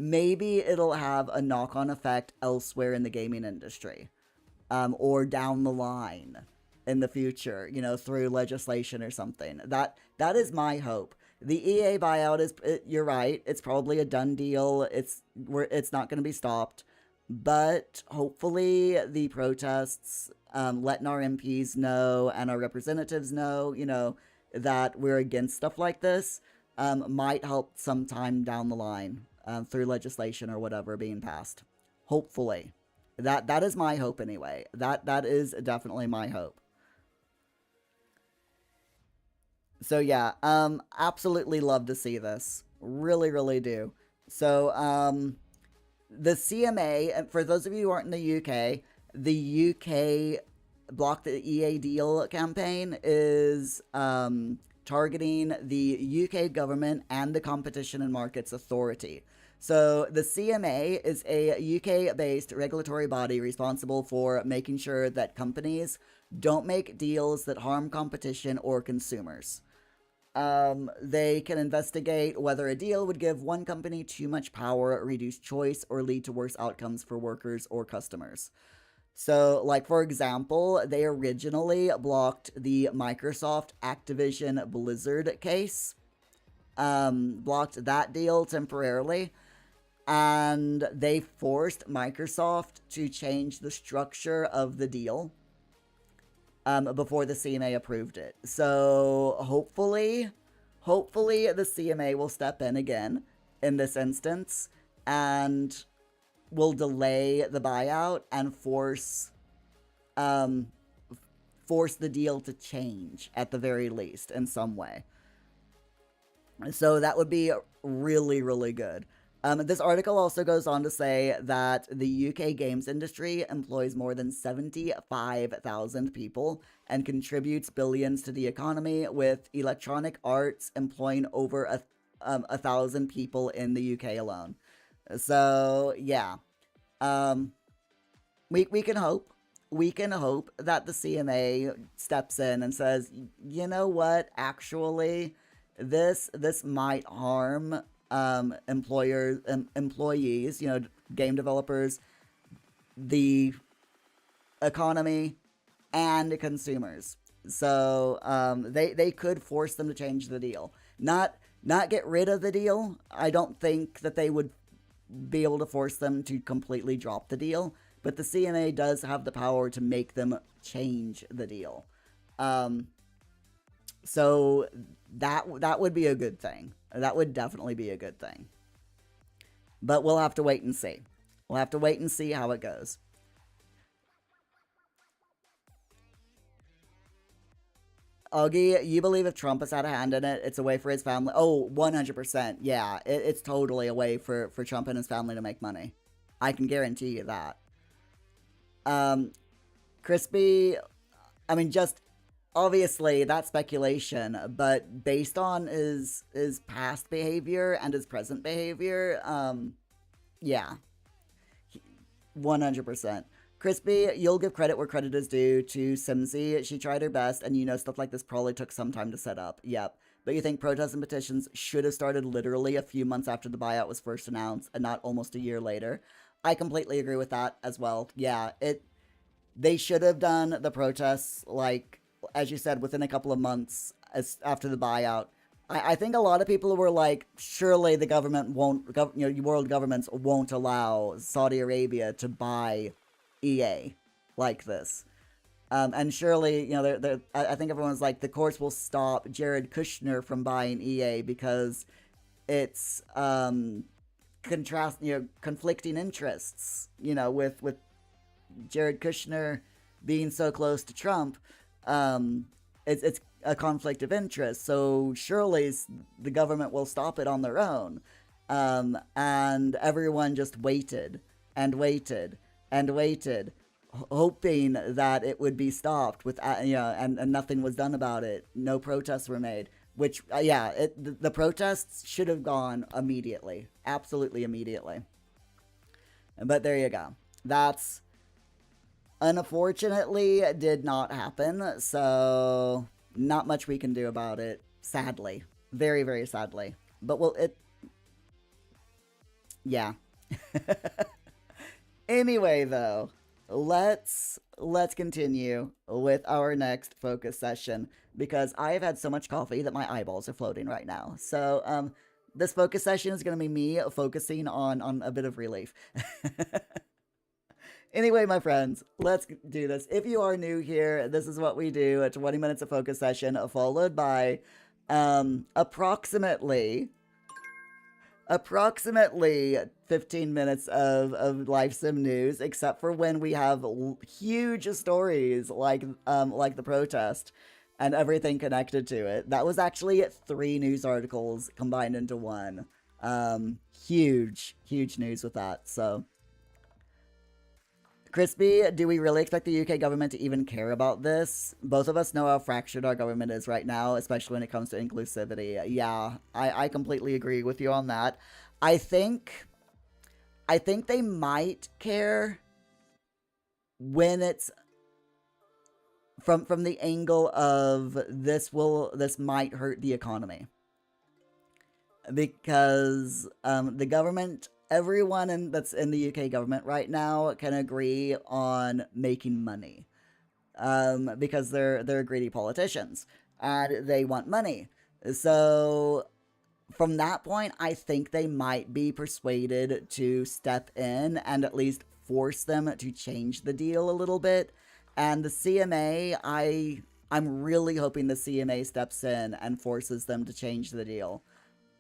maybe it'll have a knock-on effect elsewhere in the gaming industry, or down the line in the future, you know, through legislation or something. That is my hope. The EA buyout is, you're right, it's probably a done deal. It's not going to be stopped, but hopefully the protests, letting our MPs know and our representatives know, you know, that we're against stuff like this, might help sometime down the line, through legislation or whatever being passed. Hopefully. That is my hope anyway. That is definitely my hope. So yeah, absolutely love to see this. Really, really do. So, the CMA, and for those of you who aren't in the UK, the UK Block the EA Deal campaign is targeting the UK government and the Competition and Markets Authority. So the CMA is a UK-based regulatory body responsible for making sure that companies don't make deals that harm competition or consumers. They can investigate whether a deal would give one company too much power, reduce choice, or lead to worse outcomes for workers or customers. So, like, for example, they originally blocked the Microsoft Activision Blizzard case, blocked that deal temporarily, and they forced Microsoft to change the structure of the deal before the CMA approved it. So hopefully the CMA will step in again in this instance and will delay the buyout and force the deal to change at the very least in some way. So that would be really, really good. This article also goes on to say that the UK games industry employs more than 75,000 people and contributes billions to the economy, with Electronic Arts employing over 1,000 people in the UK alone. So, yeah. We can hope. We can hope that the CMA steps in and says, you know what, actually, this might harm employees, you know, game developers, the economy, and consumers. So they could force them to change the deal. Not get rid of the deal. I don't think that they would be able to force them to completely drop the deal, but the CMA does have the power to make them change the deal. So that would be a good thing. That would definitely be a good thing. But we'll have to wait and see. We'll have to wait and see how it goes. Augie, you believe if Trump has had a hand in it, it's a way for his family? Oh, 100%. Yeah, it's totally a way for Trump and his family to make money. I can guarantee you that. Crispy, I mean, just obviously that's speculation, but based on his past behavior and his present behavior, yeah, 100%. Crispy, you'll give credit where credit is due to Simsy. She tried her best, and you know stuff like this probably took some time to set up. Yep. But you think protests and petitions should have started literally a few months after the buyout was first announced and not almost a year later? I completely agree with that as well. Yeah, they should have done the protests, like, as you said, within a couple of months after the buyout. I think a lot of people were like, surely the government won't, world governments won't allow Saudi Arabia to buy EA like this. And surely, I think everyone's like, the courts will stop Jared Kushner from buying EA because it's conflicting interests, with Jared Kushner being so close to Trump. It's a conflict of interest, so surely the government will stop it on their own. And everyone just waited and waited and waited, hoping that it would be stopped and nothing was done about it. No protests were made, which, the protests should have gone immediately. Absolutely immediately. But there you go. That's unfortunately did not happen, so not much we can do about it, sadly. Very, very sadly. But Yeah. Anyway, though, let's continue with our next focus session because I have had so much coffee that my eyeballs are floating right now. So, this focus session is going to be me focusing on a bit of relief. Anyway, my friends, let's do this. If you are new here, this is what we do: a 20 minutes of focus session followed by approximately 15 minutes of live sim news, except for when we have huge stories like the protest and everything connected to it. That was actually 3 news articles combined into one. Huge news with that. So, Crispy, do we really expect the UK government to even care about this? Both of us know how fractured our government is right now, especially when it comes to inclusivity. Yeah, I completely agree with you on that. I think they might care when it's from the angle of this might hurt the economy. Because the government, everyone that's in the UK government right now can agree on making money, because they're greedy politicians and they want money. So from that point, I think they might be persuaded to step in and at least force them to change the deal a little bit. And the CMA, I'm really hoping the CMA steps in and forces them to change the deal.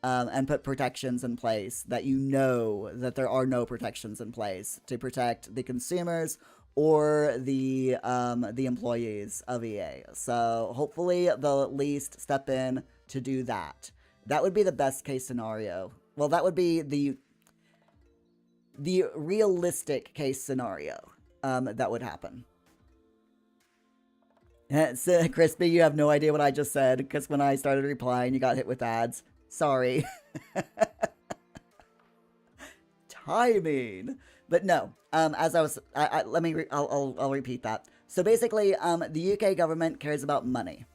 And put protections in place that that there are no protections in place to protect the consumers or the employees of EA. So hopefully they'll at least step in to do that. That would be the best case scenario. Well, that would be the realistic case scenario that would happen. So, Crispy, you have no idea what I just said because when I started replying, you got hit with ads. Sorry. Timing. But no, as I was, I'll repeat that. So basically, the UK government cares about money.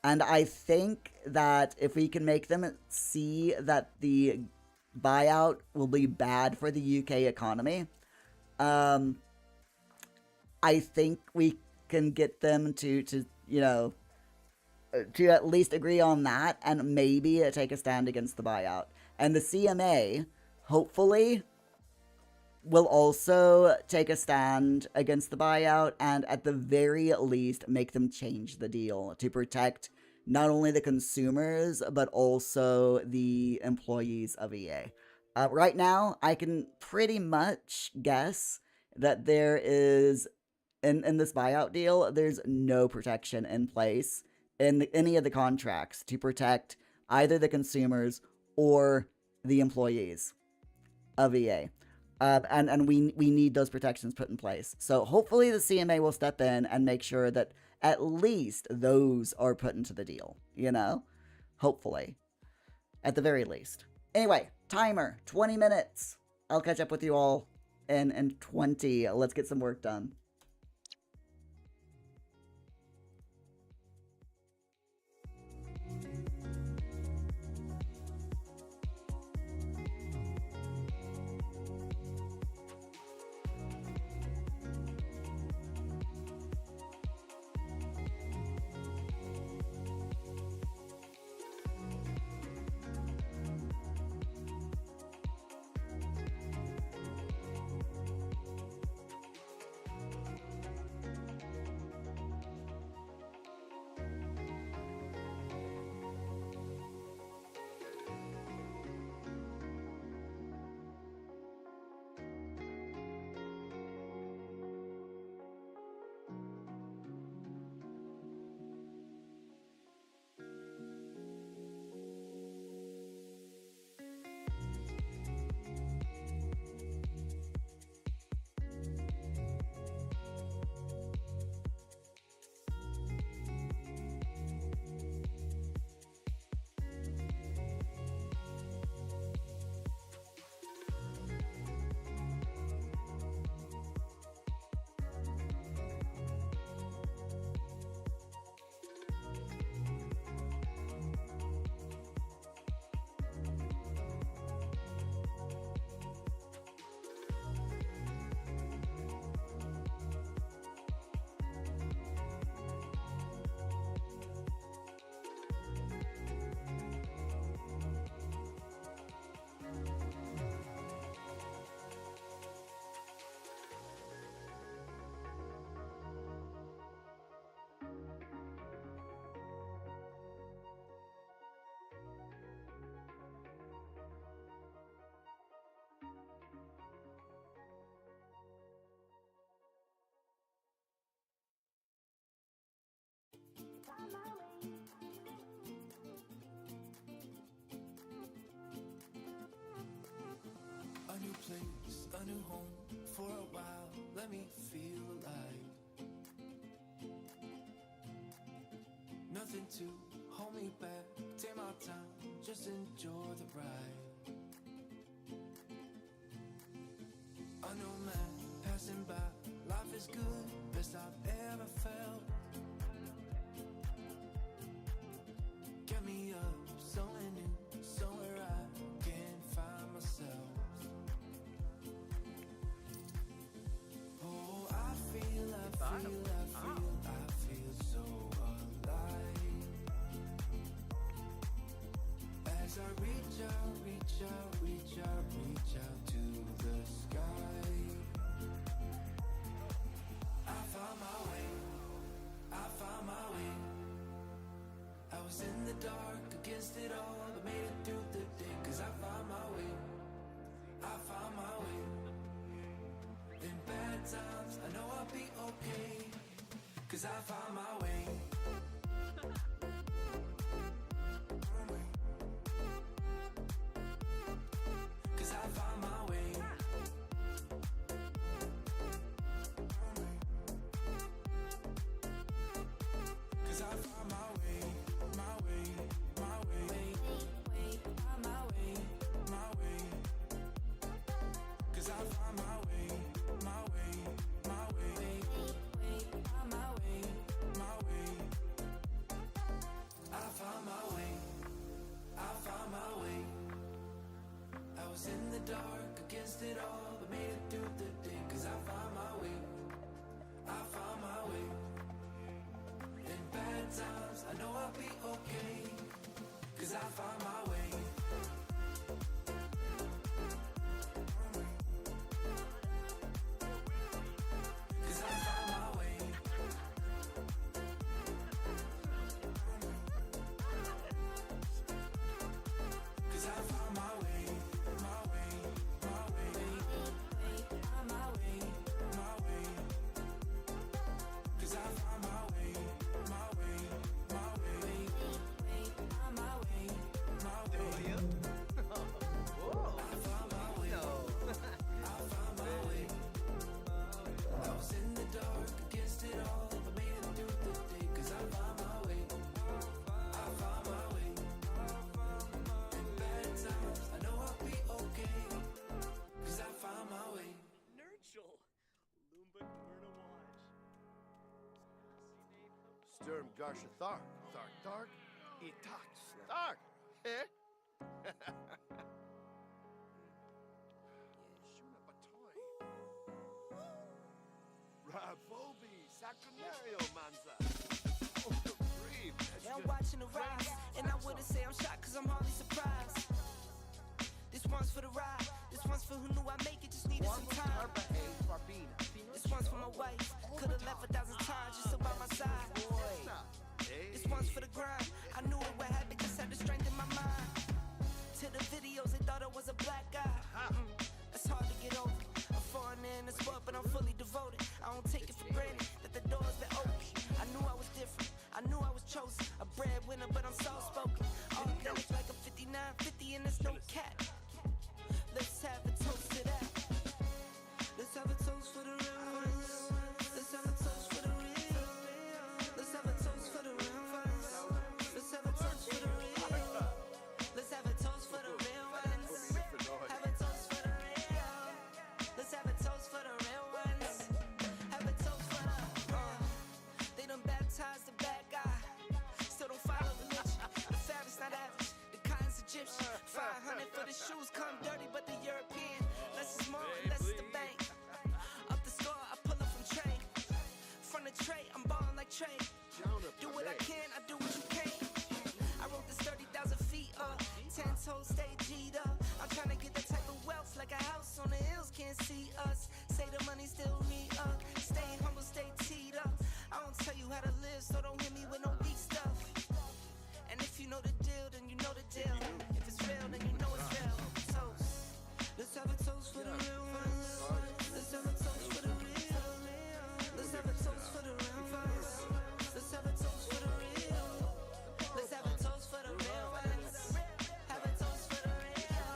And I think that if we can make them see that the buyout will be bad for the UK economy, I think we can get them to at least agree on that and maybe take a stand against the buyout. And the CMA, hopefully, will also take a stand against the buyout and at the very least make them change the deal to protect not only the consumers but also the employees of EA. Right now, I can pretty much guess that there is, in this buyout deal, there's no protection in place in any of the contracts to protect either the consumers or the employees of EA. And we need those protections put in place. So hopefully the CMA will step in and make sure that at least those are put into the deal, Hopefully. At the very least. Anyway, timer, 20 minutes. I'll catch up with you all in 20. Let's get some work done. a new home for a while. Let me feel alive. Nothing to hold me back. Take my time, just enjoy the ride. A new man passing by. Life is good, best I've ever felt. Get me up, somewhere new, somewhere I can find myself. Oh, I feel so alive. As I reach out to the sky. I found my way. I was in the dark against it all, but made it through the day. Cause I found my way. In bad times, I know I'll be okay. Cause I found my way. Cause I found my way. Cause I found my way. Cause I found my way. I was in the dark against it all, but made it through the day. Cause I found my way. In bad times, I know I'll be okay. Cause I found my way. Cause I found my way. Cause I found my way. Cause I found my way. I was in the dark against it all, but made it through the day. Cause I found my way. In bad times, I know I'll be okay. Cause I found my way. Nurchel. Loomba Gurna Watch. Sturm Garsha Thark. Thark. Itak Stark. Eh? Shuna Batoy. Ravobi. Sacrinario Manza. Oh, the brave. Yeah, I'm watching the rise, and I wouldn't say I'm shocked cause I'm hardly surprised. This one's for the ride, this one's for who knew I make it, just needed some time. This one's for my wife, could've left 1,000 times just so by my side. This one's for the grind, I knew it would happen, just had the strength in my mind. To the videos, they thought I was a black guy. It's hard to get over. I'm foreign in the sport, but I'm fully devoted. I don't take it for granted that the door's been open. I knew I was different, I knew I was chosen. A breadwinner, but I'm soft-spoken. All that is like a 5950 and there's no cap. Let's have a toast to that. Let's have a toast for the real ones. Let's have a toast for the real. Let's have a toast for the real ones. Let's have a toast for the real. Let's have a toast for the real ones. Have a toast for the real. Let's have a toast for the real ones. Have a toast for the They done baptized the bad guy. Still don't follow religion. The fabric's not average. The cotton's Egyptian. 500 for the shoes come dirty, but the European. Less is more and less is the bank. Up the score, I pull up from trade. From the tray, I'm ballin' like Trey. Do what I can, I do what you can't. I wrote this 30,000 feet up. 10 toes, stay G'd up. I'm tryna get that type of wealth like a house on the hills, can't see us. Say the money still me up. Stay humble, stay teed up. I don't tell you how to live, so don't hit me with no weak stuff. And if you know the deal, then you know the deal. If it's real, then you know it's real. Toast. Let's have a toast for the real ones. Let's have a toast for the real. Let's have a toast for the real ones. Let's have a toast for the real. Let's have a toast for the real ones. Have a toast for the real.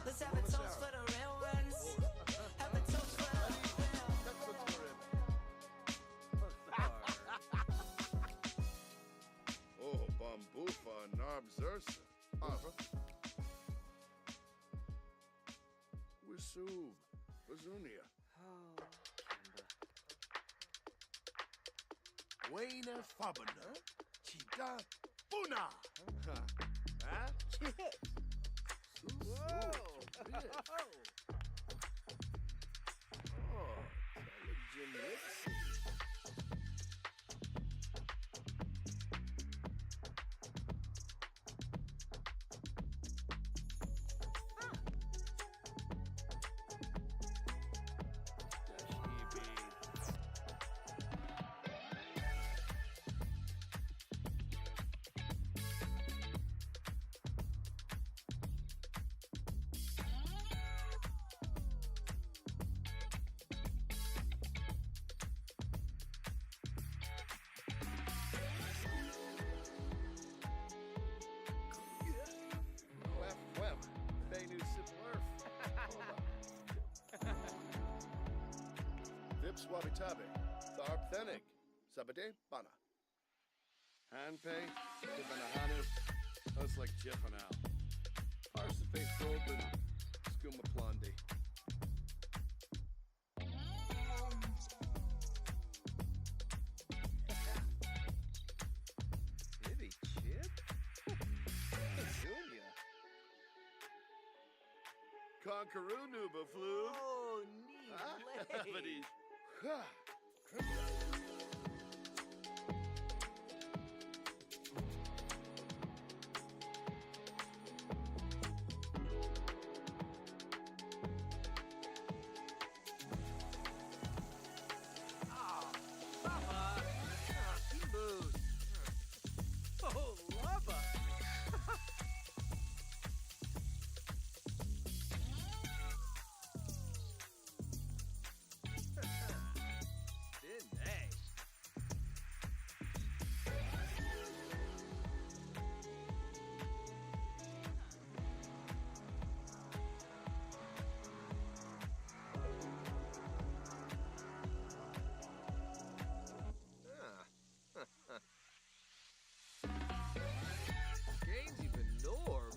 Let's have a toast for the real ones. versa. Arva. Wisub. Bazunia. Wayne Fabana. Chita Buna. Huh? Whoa. Oh, intelligent. Wabitabe, Tharpthenig, Sabade, Bana. Hanpei, Tibanahanu, us like Jeffanal. Parsiface Golden, Skuma Plondi. Maybe Chip? Junior. Conqueroo Nuba Flu. Oh, neat. But he's. Oh, lava. Game's even norm.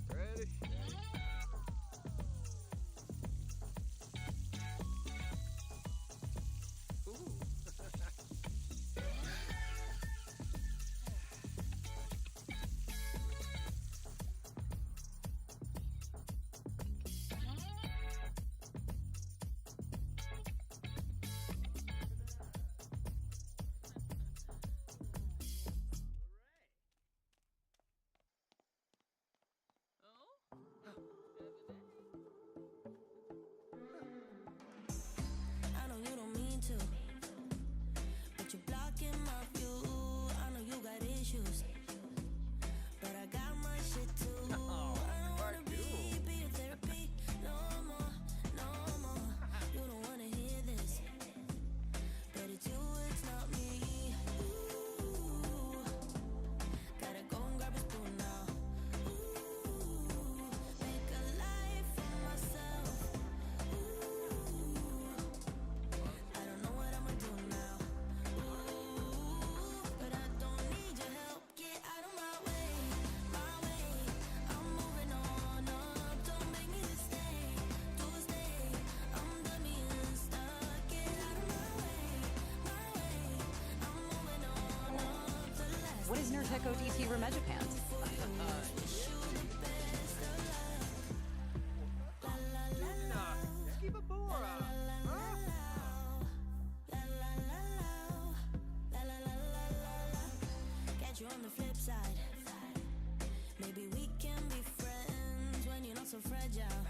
Ready? I know you don't mean to, but you're blocking my view. I know you got issues, but I got my shit too. I don't wanna be your therapy no more, no more. You don't wanna hear this, but it's you, it's not me. Ooh, gotta go and grab a spoon now. Ooh, make a life for myself. I don't know what I'ma do now. Ooh, but I don't need your help. Get out of my way, my way. I'm moving on up. Don't make me stay, do stay. I'm done being stuck. Get out of my way, my way. I'm moving on up to last. What is Nurtec ODT Remegipant? Wish you the best of luck. La la la la. Keep a bora. Catch you on the flip side. Maybe we can be friends when you're not so fragile.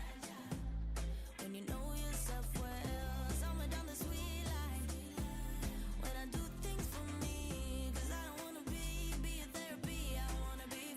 When you know yourself well. Somewhere down the sweet line. When I do things for me. 'Cause I don't wanna be a therapy. I wanna be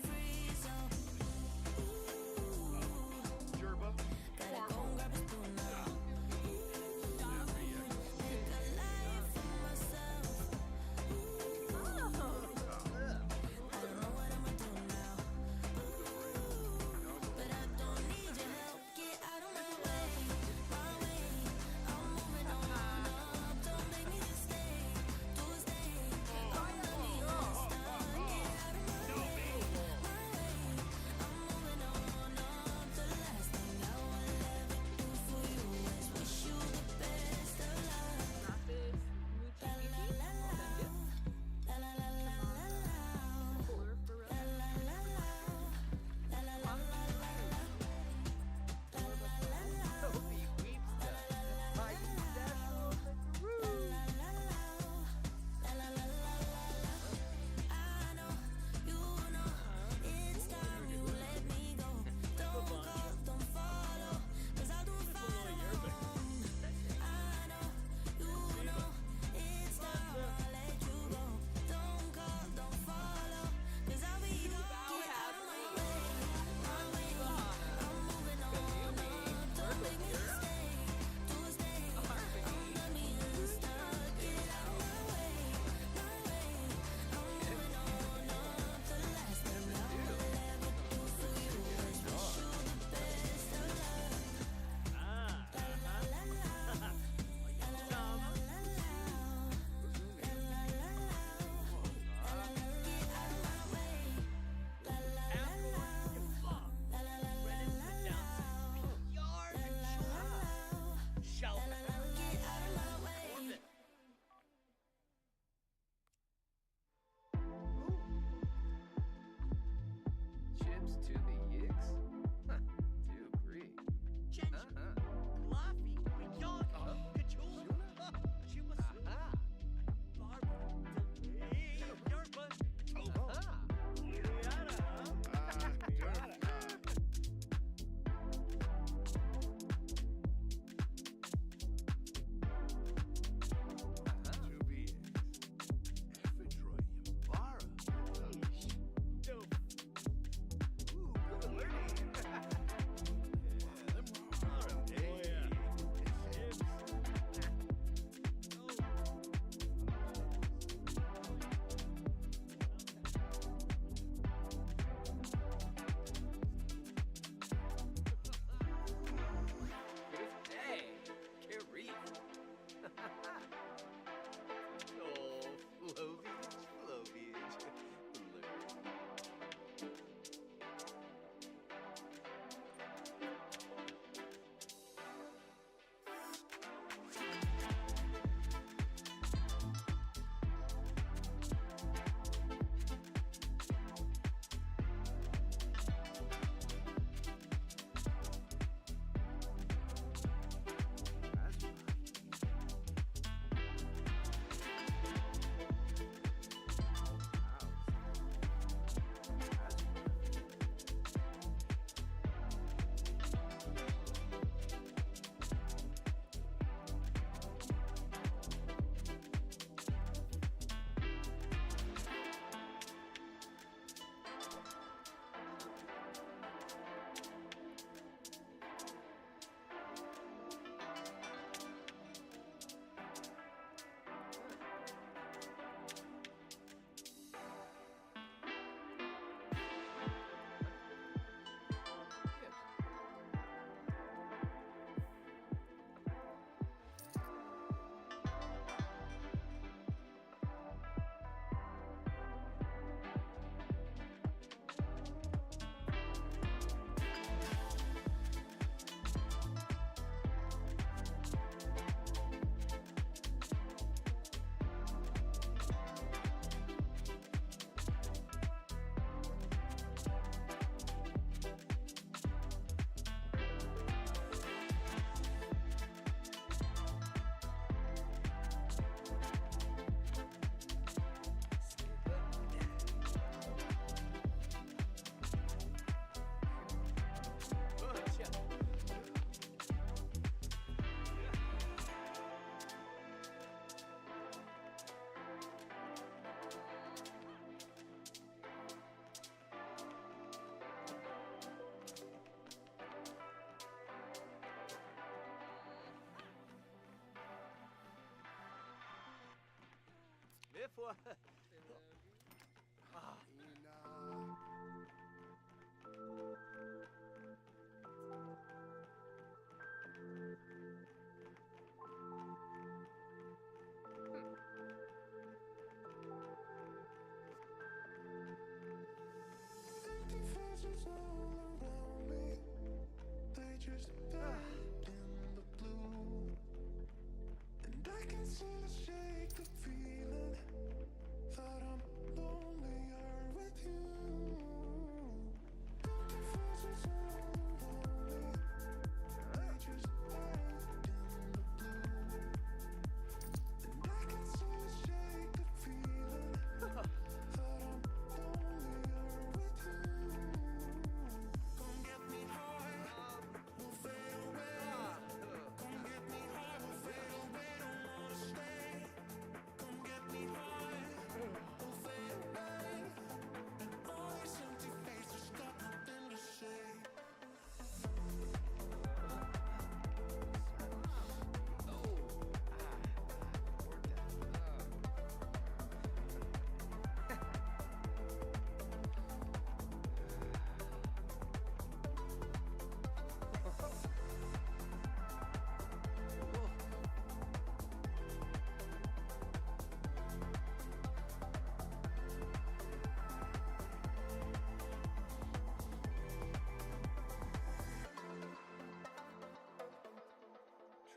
fois.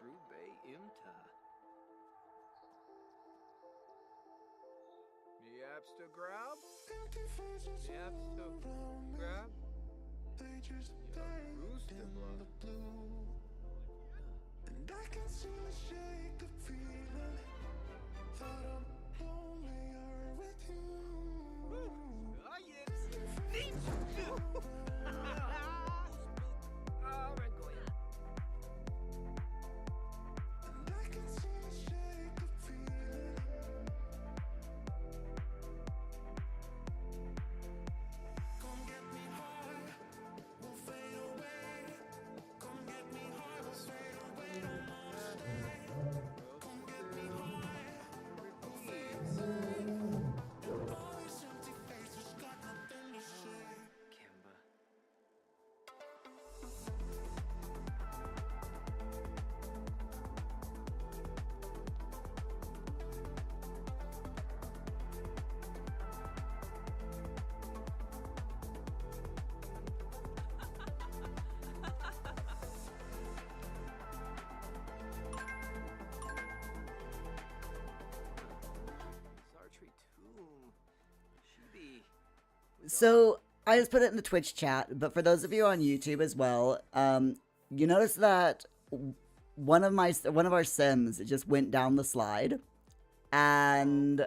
True Bay Imta. Yaps to grab? Yaps to grab? Roost to bluff. And I can see the shake the feeling that I'm lonelier with you. Ah, yes. Ah, vergonha. And I can see the shake the feeling. Come get me high, we'll fade away. Come get me high, we'll fade away. Don't wanna stay. Come get me high, we'll fade away. All these empty faces got nothing to say. Kimba. Sartre Tomb. Chibi. So I just put it in the Twitch chat, but for those of you on YouTube as well, you notice that one of our Sims just went down the slide, and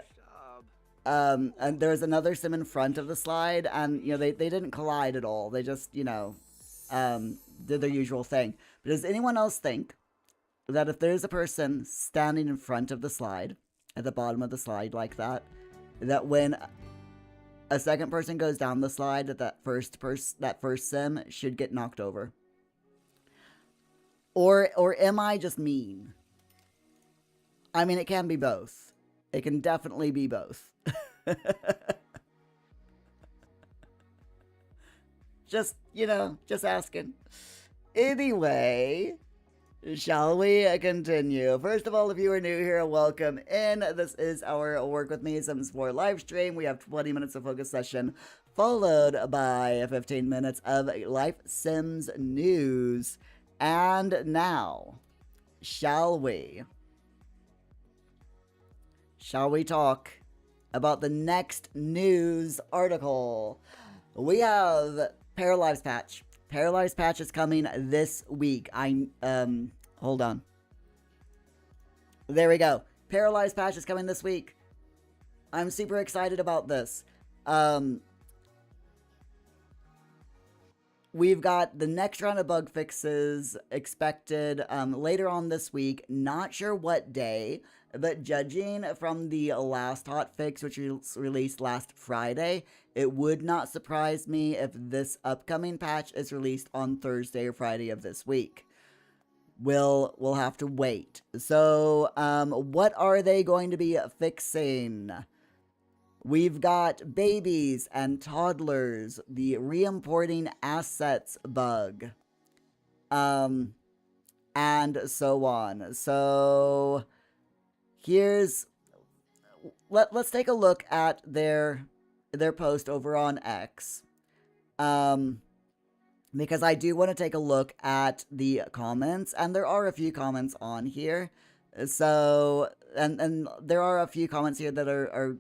and there's another Sim in front of the slide, and they didn't collide at all. They just did their usual thing. But does anyone else think that if there's a person standing in front of the slide, at the bottom of the slide like that, that when a second person goes down the slide, that first Sim should get knocked over? Or am I just mean? I mean, it can be both. It can definitely be both. Just asking. Anyway, shall we continue? First of all, if you are new here, welcome in. This is our Work With Me Sims 4 live stream. We have 20 minutes of focus session, followed by 15 minutes of Life Sims news. And now, shall we talk about the next news article? We have Paralives patch. Paralives patch is coming this week. Hold on. There we go. Paralives patch is coming this week. I'm super excited about this. We've got the next round of bug fixes expected later on this week. Not sure what day, but judging from the last hotfix, which was released last Friday, it would not surprise me if this upcoming patch is released on Thursday or Friday of this week. We'll have to wait. So, what are they going to be fixing? We've got babies and toddlers, the re-importing assets bug, and so on. So let's take a look at their post over on X, because I do want to take a look at the comments, and there are a few comments on here. So and there are a few comments here that are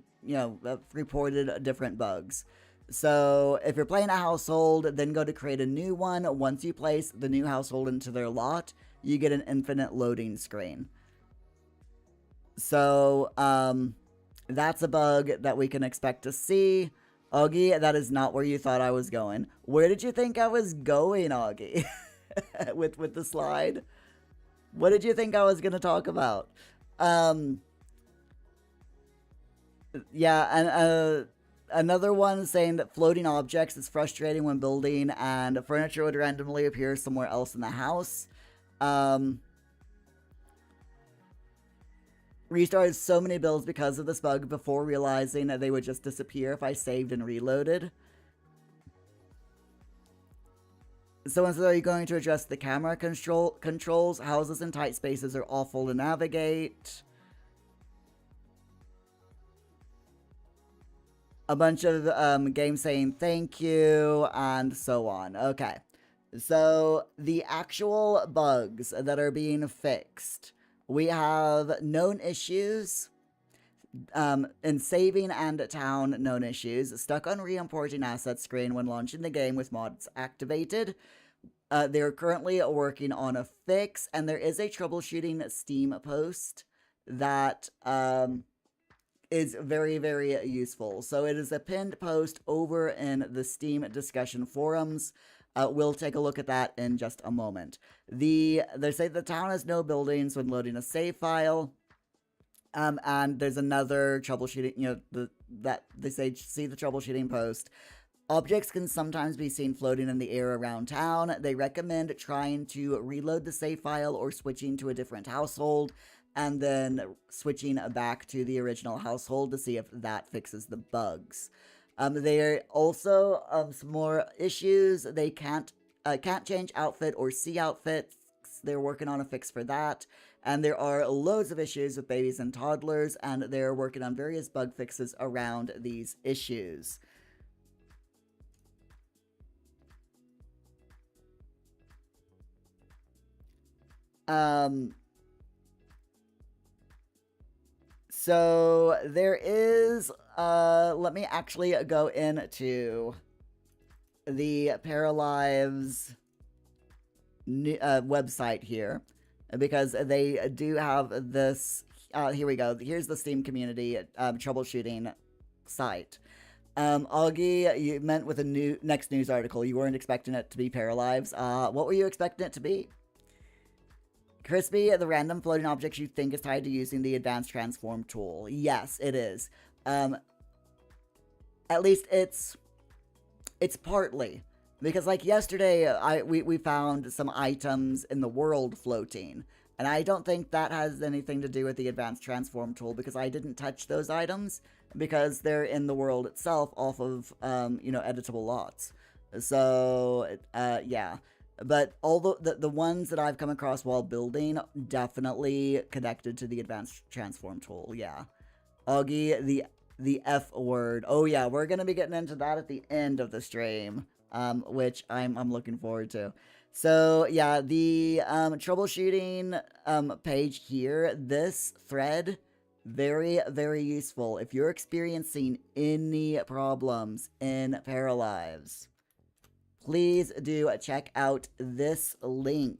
reported different bugs. So if you're playing a household, then go to create a new one. Once you place the new household into their lot, you get an infinite loading screen. So that's a bug that we can expect to see. Augie, that is not where you thought I was going. Where did you think I was going, Augie? with the slide? What did you think I was going to talk about? Yeah, and another one saying that floating objects is frustrating when building and furniture would randomly appear somewhere else in the house. Restarted so many builds because of this bug before realizing that they would just disappear if I saved and reloaded. Someone says, are you going to address the camera controls? Houses in tight spaces are awful to navigate. A bunch of games saying thank you, and so on. Okay. So, the actual bugs that are being fixed. We have known issues. In saving and town, known issues. Stuck on re-importing assets screen when launching the game with mods activated. They're currently working on a fix, and there is a troubleshooting Steam post that is very, very useful. So it is a pinned post over in the Steam discussion forums. We'll take a look at that in just a moment. They say the town has no buildings when loading a save file. And there's another troubleshooting, that they say, see the troubleshooting post. Objects can sometimes be seen floating in the air around town. They recommend trying to reload the save file or switching to a different household, and then switching back to the original household to see if that fixes the bugs. There are also some more issues. They can't change outfit or see outfits. They're working on a fix for that. And there are loads of issues with babies and toddlers, and they're working on various bug fixes around these issues. So there is, let me actually go into the Paralives website here, because they do have this, here we go, here's the Steam community troubleshooting site. Augie, you meant with a next news article, you weren't expecting it to be Paralives. What were you expecting it to be? Crispy, the random floating objects you think is tied to using the advanced transform tool. Yes, it is. At least it's partly. Because like yesterday, we found some items in the world floating. And I don't think that has anything to do with the advanced transform tool, because I didn't touch those items because they're in the world itself off of, editable lots. So, yeah. But all the ones that I've come across while building, definitely connected to the advanced transform tool, yeah. Augie, the F word. Oh yeah, we're gonna be getting into that at the end of the stream, which I'm looking forward to. So yeah, the troubleshooting page here, this thread, very, very useful if you're experiencing any problems in Paralives. Please do check out this link,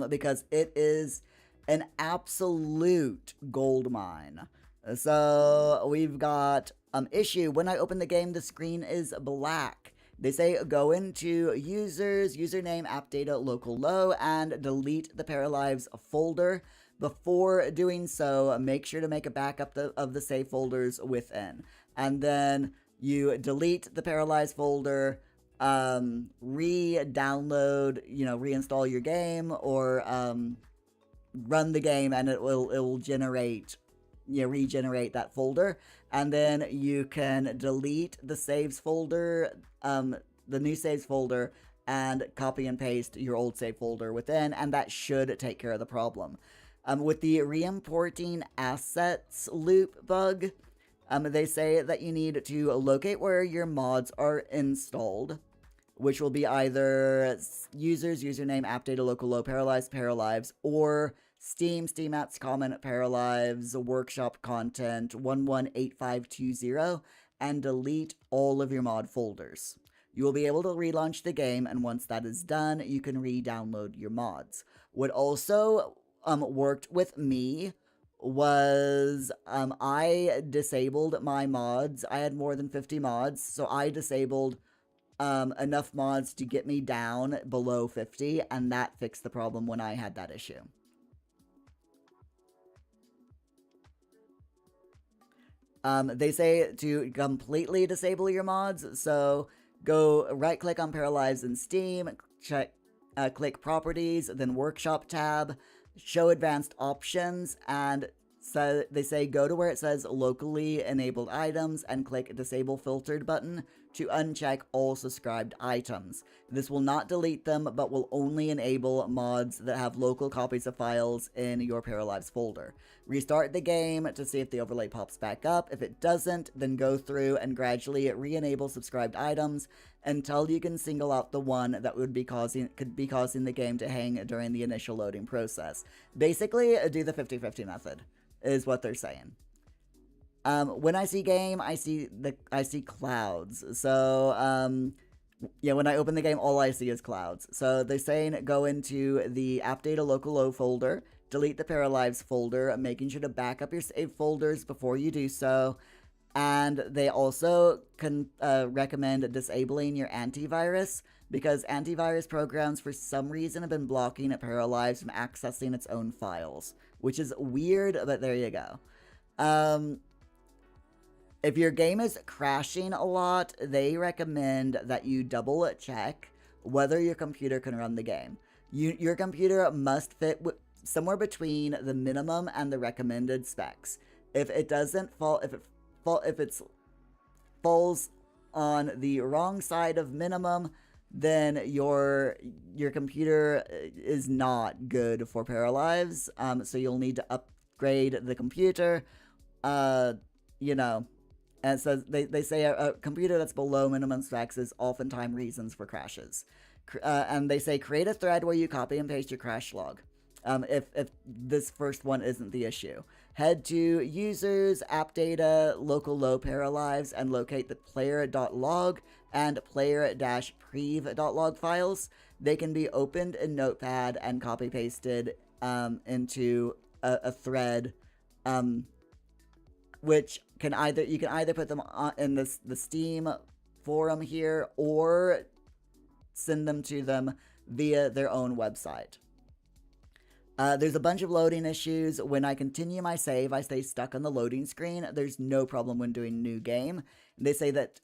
because it is an absolute goldmine. So we've got issue. When I open the game, the screen is black. They say go into users, username, app data, local low, and delete the Paralives folder. Before doing so, make sure to make a backup of the save folders within. And then you delete the Paralives folder, re-download, reinstall your game, or run the game, and it will generate regenerate that folder, and then you can delete the saves folder, the new saves folder, and copy and paste your old save folder within, and that should take care of the problem. With the re-importing assets loop bug, they say that you need to locate where your mods are installed, which will be either users, username, app data, local low, Paralives, or Steam apps, common, Paralives, workshop content, 118520, and delete all of your mod folders. You will be able to relaunch the game, and once that is done, you can re-download your mods. What also worked with me was I disabled my mods. I had more than 50 mods, so I disabled enough mods to get me down below 50, and that fixed the problem when I had that issue. They say to completely disable your mods, so go right-click on Paralives in Steam, click Properties, then Workshop tab, show Advanced Options, and so they say go to where it says Locally Enabled Items and click Disable Filtered button to uncheck all subscribed items. This will not delete them, but will only enable mods that have local copies of files in your Paralives folder. Restart the game to see if the overlay pops back up. If it doesn't, then go through and gradually re-enable subscribed items until you can single out the one that could be causing the game to hang during the initial loading process. Basically, do the 50-50 method, is what they're saying. When I see game, I see clouds. So, when I open the game, all I see is clouds. So they're saying go into the app data local low folder, delete the Paralives folder, making sure to back up your save folders before you do so. And they also can recommend disabling your antivirus, because antivirus programs for some reason have been blocking Paralives from accessing its own files, which is weird, but there you go. If your game is crashing a lot, they recommend that you double check whether your computer can run the game. Your computer must fit somewhere between the minimum and the recommended specs. If it doesn't fall, if it falls on the wrong side of minimum, then your computer is not good for Paralives. So you'll need to upgrade the computer. And so they say a computer that's below minimum specs is oftentimes reasons for crashes. And they say create a thread where you copy and paste your crash log. If this first one isn't the issue. Head to users, app data, local low Paralives, and locate the player.log and player-prev.log files. They can be opened in Notepad and copy pasted into a thread, which you can either put them in the Steam forum here or send them to them via their own website. There's a bunch of loading issues. When I continue my save, I stay stuck on the loading screen. There's no problem when doing new game. They say that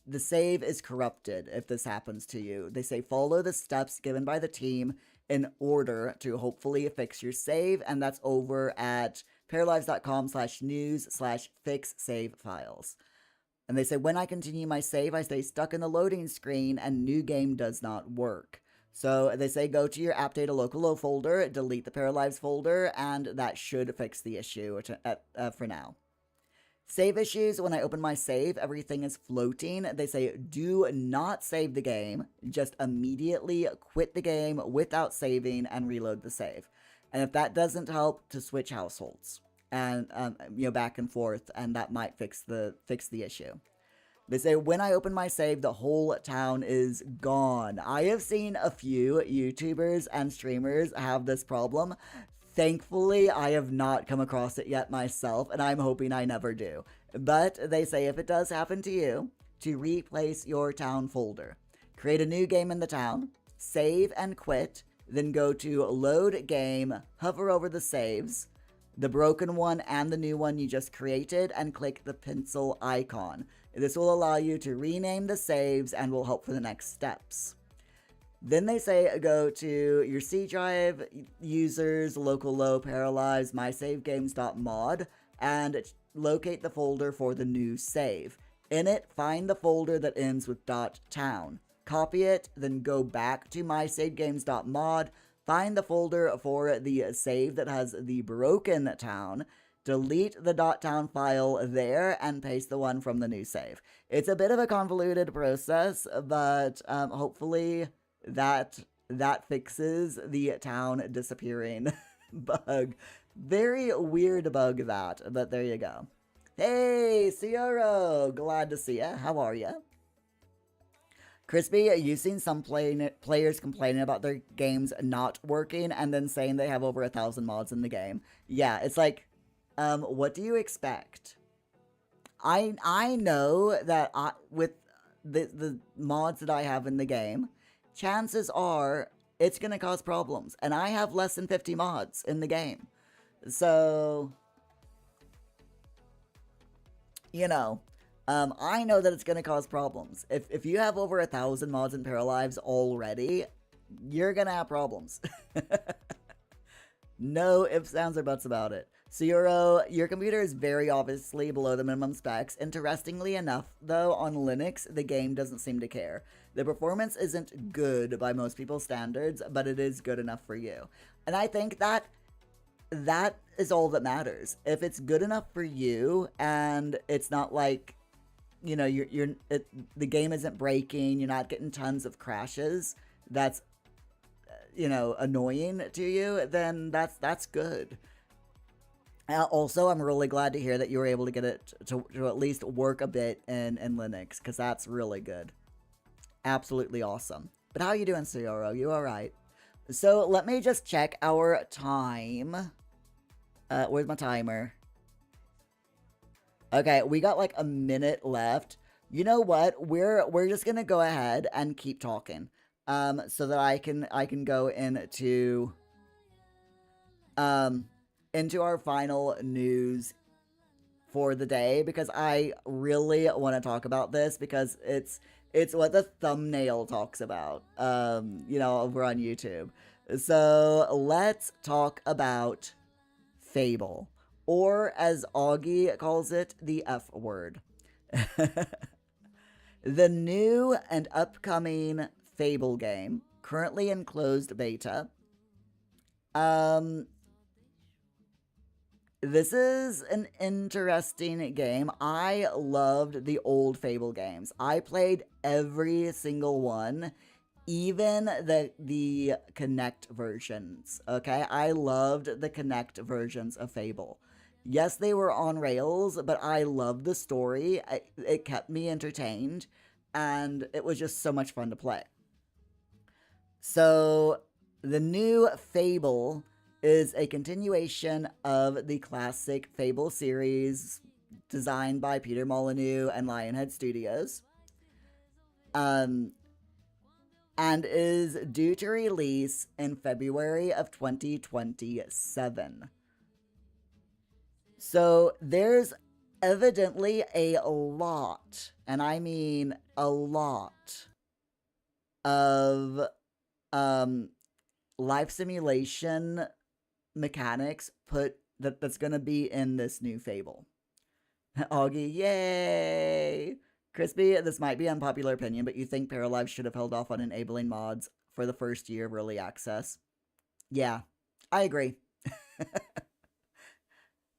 the save is corrupted if this happens to you. They say follow the steps given by the team in order to hopefully fix your save, and that's over at paralives.com/news/fix save files. And they say when I continue my save, I stay stuck in the loading screen and new game does not work. So they say go to your app data local low folder, delete the Paralives folder, and that should fix the issue for now. Save issues, when I open my save, everything is floating. They say do not save the game, just immediately quit the game without saving and reload the save. And if that doesn't help, to switch households and back and forth, and that might fix the issue. They say, when I open my save, the whole town is gone. I have seen a few YouTubers and streamers have this problem. Thankfully, I have not come across it yet myself, and I'm hoping I never do. But they say if it does happen to you, to replace your town folder. Create a new game in the town, save and quit, then go to load game, hover over the saves, the broken one and the new one you just created, and click the pencil icon. This will allow you to rename the saves and will help for the next steps. Then they say go to your C drive, users, local low, Paralives, mysavegames.mod, and locate the folder for the new save. In it, find the folder that ends with .town. Copy it, then go back to mysavegames.mod, find the folder for the save that has the broken town, delete the .town file there, and paste the one from the new save. It's a bit of a convoluted process, but hopefully that fixes the town disappearing bug. Very weird bug that, but there you go. Hey, Cioro! Glad to see ya. How are ya? Crispy, you've seen some players complaining about their games not working and then saying they have over 1,000 mods in the game. Yeah, it's like, what do you expect? I know that with the mods that I have in the game, chances are it's going to cause problems. And I have less than 50 mods in the game. So, you know, I know that it's going to cause problems. If you have over 1,000 mods in Paralives already, you're going to have problems. No ifs, ands, or buts about it. So your computer is very obviously below the minimum specs. Interestingly enough, though, on Linux, the game doesn't seem to care. The performance isn't good by most people's standards, but it is good enough for you. And I think that is all that matters. If it's good enough for you, and it's not like, you know, the game isn't breaking, you're not getting tons of crashes, that's, you know, annoying to you, then that's good. Also, I'm really glad to hear that you were able to get it to at least work a bit in Linux, because that's really good. Absolutely awesome. But how you doing, Cioro? You alright? So, let me just check our time. Where's my timer? Okay, we got like a minute left. You know what? We're just gonna go ahead and keep talking. So that I can go into our final news for the day, because I really want to talk about this, because it's what the thumbnail talks about, you know, over on YouTube. So let's talk about Fable, or as Augie calls it, the F word. The new and upcoming Fable game, currently in closed beta. This is an interesting game. I loved the old Fable games. I played every single one, even the Connect versions, okay? I loved the Connect versions of Fable. Yes, they were on rails, but I loved the story. It kept me entertained, and it was just so much fun to play. So, the new Fable is a continuation of the classic Fable series designed by Peter Molyneux and Lionhead Studios. And is due to release in February of 2027. So there's evidently a lot, and I mean a lot, of life simulation mechanics that's gonna be in this new Fable. Augie, yay! Crispy, this might be unpopular opinion, but you think Paralives should have held off on enabling mods for the first year of early access? Yeah, I agree.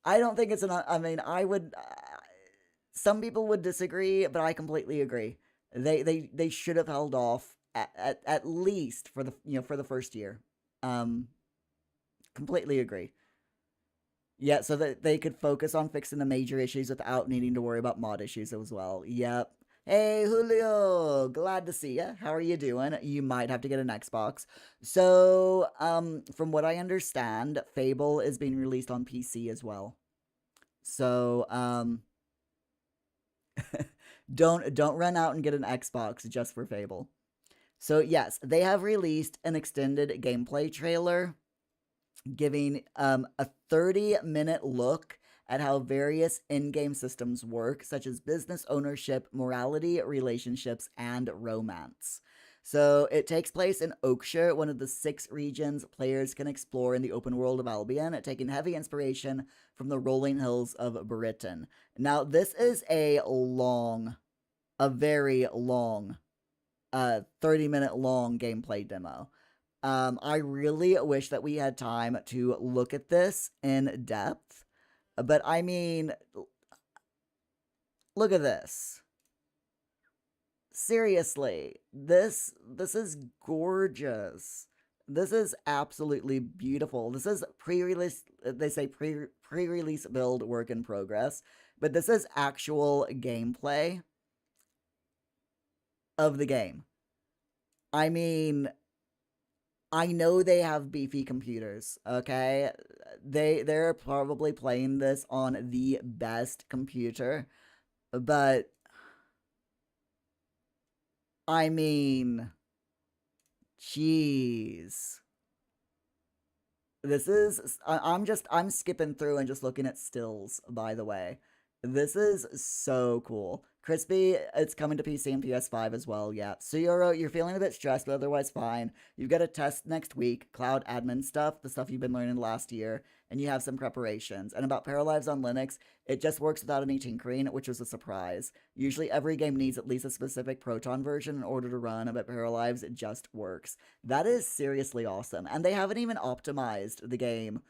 I don't think it's I mean, I would... some people would disagree, but I completely agree. They should have held off at least for the, you know, for the first year. Completely agree. Yeah, so that they could focus on fixing the major issues without needing to worry about mod issues as well. Yep. Hey, Julio! Glad to see ya. How are you doing? You might have to get an Xbox. So, from what I understand, Fable is being released on PC as well. So, don't run out and get an Xbox just for Fable. So, yes, they have released an extended gameplay trailer giving a 30-minute look at how various in-game systems work, such as business ownership, morality, relationships, and romance. So it takes place in Oakshire, one of the 6 regions players can explore in the open world of Albion, taking heavy inspiration from the rolling hills of Britain. Now, this is a very long, 30-minute long gameplay demo. I really wish that we had time to look at this in depth, but I mean, look at this. Seriously, this is gorgeous. This is absolutely beautiful. This is pre-release, they say pre-release build work in progress, but this is actual gameplay of the game. I mean, I know they have beefy computers, okay? They're probably playing this on the best computer, but I mean, jeez. This is, I'm skipping through and just looking at stills, by the way. This is so cool. Crispy, it's coming to PC and PS5 as well, yeah. Suyoro, you're feeling a bit stressed, but otherwise fine. You've got a test next week, cloud admin stuff, the stuff you've been learning last year, and you have some preparations. And about Paralives on Linux, it just works without any tinkering, which was a surprise. Usually every game needs at least a specific Proton version in order to run, but Paralives, it just works. That is seriously awesome. And they haven't even optimized the game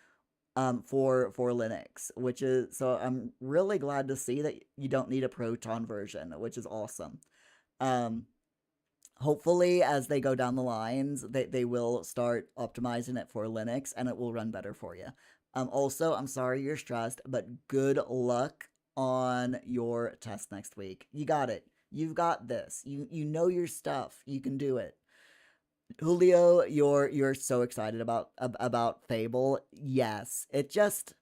for Linux, which is, so I'm really glad to see that you don't need a Proton version, which is awesome. Hopefully, as they go down the lines, they will start optimizing it for Linux, and it will run better for you. Also, I'm sorry you're stressed, but good luck on your test next week. You got it. You've got this. You know your stuff. You can do it. Julio, you're so excited about Fable. Yes, it just,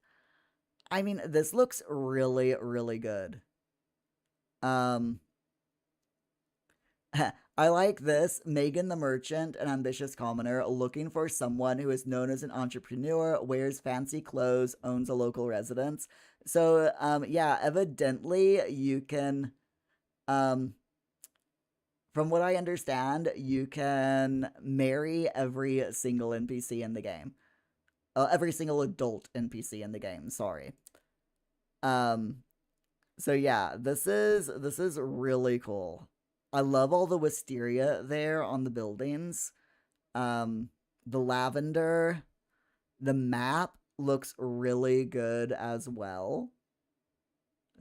I mean, this looks really, really good. I like this. Megan the Merchant, an ambitious commoner, looking for someone who is known as an entrepreneur, wears fancy clothes, owns a local residence. So, yeah, evidently you can, from what I understand, you can marry every single NPC in the game. Every single adult NPC in the game, sorry. So yeah, this is really cool. I love all the wisteria there on the buildings. The lavender, the map looks really good as well.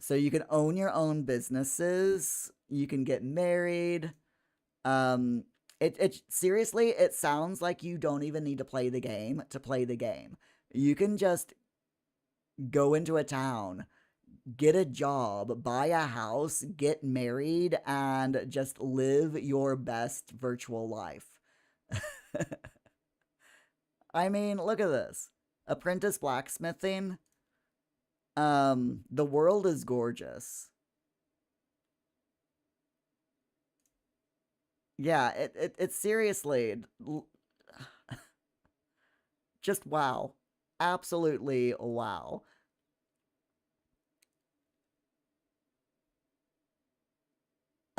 So you can own your own businesses, you can get married. It seriously, it sounds like you don't even need to play the game to play the game. You can just go into a town, get a job, buy a house, get married, and just live your best virtual life. I mean, look at this. Apprentice blacksmithing. The world is gorgeous. Yeah, it's seriously just wow. Absolutely wow.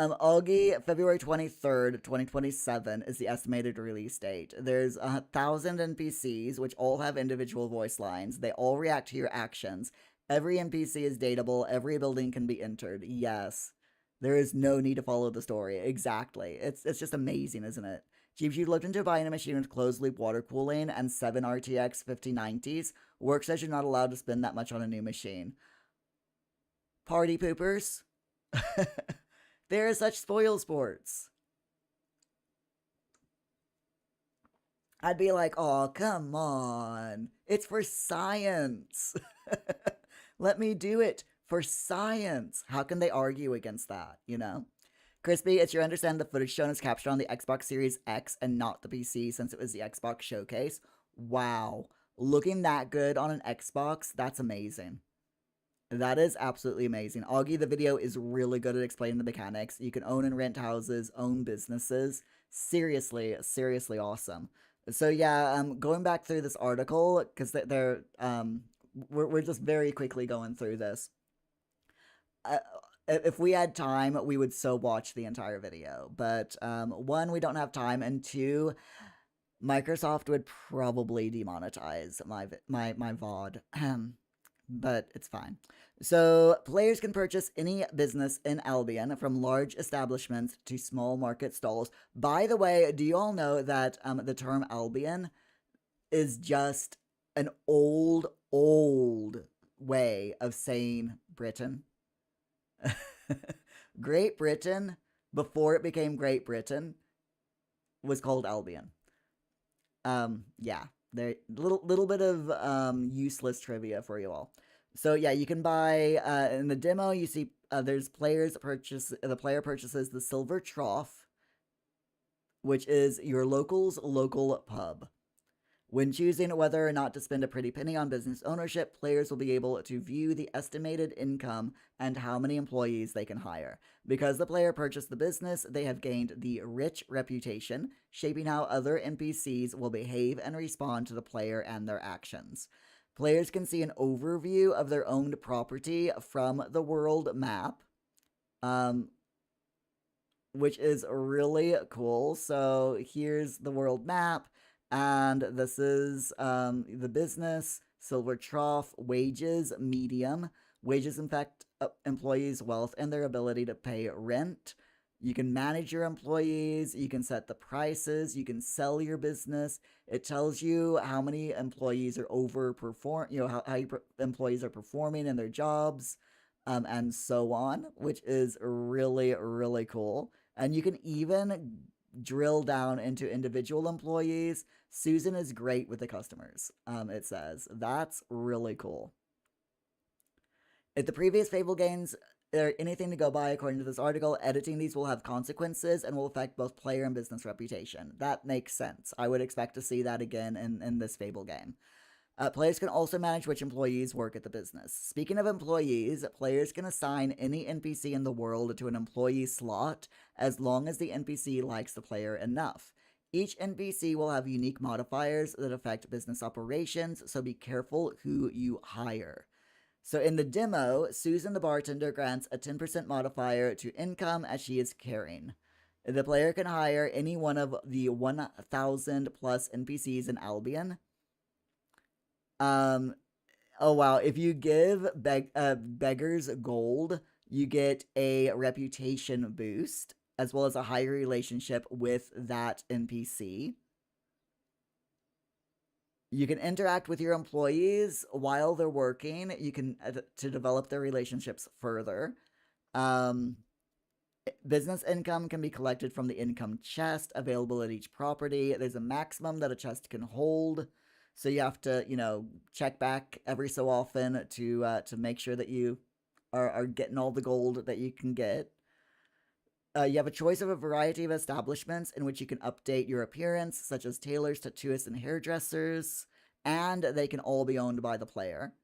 Augie, February 23rd, 2027 is the estimated release date. There's 1,000 NPCs, which all have individual voice lines. They all react to your actions. Every NPC is dateable. Every building can be entered. Yes. There is no need to follow the story. Exactly. It's just amazing, isn't it? If you looked into buying a machine with closed loop water cooling and 7 RTX 5090s, work says you're not allowed to spend that much on a new machine. Party poopers. There are such spoil sports. I'd be like, oh, come on. It's for science. Let me do it for science. How can they argue against that, you know? Crispy, it's your understanding the footage shown is captured on the Xbox Series X and not the PC since it was the Xbox showcase. Wow. Looking that good on an Xbox, that's amazing. That is absolutely amazing. Augie, the video is really good at explaining the mechanics. You can own and rent houses, own businesses. Seriously, seriously awesome. So yeah, going back through this article, because we're just very quickly going through this. if we had time, we would so watch the entire video. But one, we don't have time, and two, Microsoft would probably demonetize my VOD. But it's fine. So players can purchase any business in Albion, from large establishments to small market stalls. By the way, do you all know that the term Albion is just an old way of saying Britain? Great Britain, before it became Great Britain, was called Albion. Yeah, there little bit of useless trivia for you all. So yeah, you can buy in the demo. You see, there's players purchase. The player purchases the Silver Trough, which is your local's local pub. When choosing whether or not to spend a pretty penny on business ownership, players will be able to view the estimated income and how many employees they can hire. Because the player purchased the business, they have gained the rich reputation, shaping how other NPCs will behave and respond to the player and their actions. Players can see an overview of their owned property from the world map, which is really cool. So here's the world map. And this is the business, Silver Trough, wages, medium. Wages affect employees' wealth and their ability to pay rent. You can manage your employees. You can set the prices. You can sell your business. It tells you how many employees are how employees are performing in their jobs, and so on, which is really, really cool. And you can even drill down into individual employees. Susan is great with the customers, it says. That's really cool. If the previous Fable games are anything to go by, according to this article, editing these will have consequences and will affect both player and business reputation. That makes sense. I would expect to see that again in this Fable game. Players can also manage which employees work at the business. Speaking of employees, players can assign any NPC in the world to an employee slot as long as the NPC likes the player enough. Each NPC will have unique modifiers that affect business operations, so be careful who you hire. So in the demo, Susan the bartender grants a 10% modifier to income as she is caring. The player can hire any one of the 1,000 plus NPCs in Albion. Oh wow, if you give beggars gold, you get a reputation boost, as well as a higher relationship with that NPC. You can interact with your employees while they're working. You can to develop their relationships further. Business income can be collected from the income chest available at each property. There's a maximum that a chest can hold. So you have to, check back every so often to make sure that you are getting all the gold that you can get. You have a choice of a variety of establishments in which you can update your appearance, such as tailors, tattooists, and hairdressers, and they can all be owned by the player.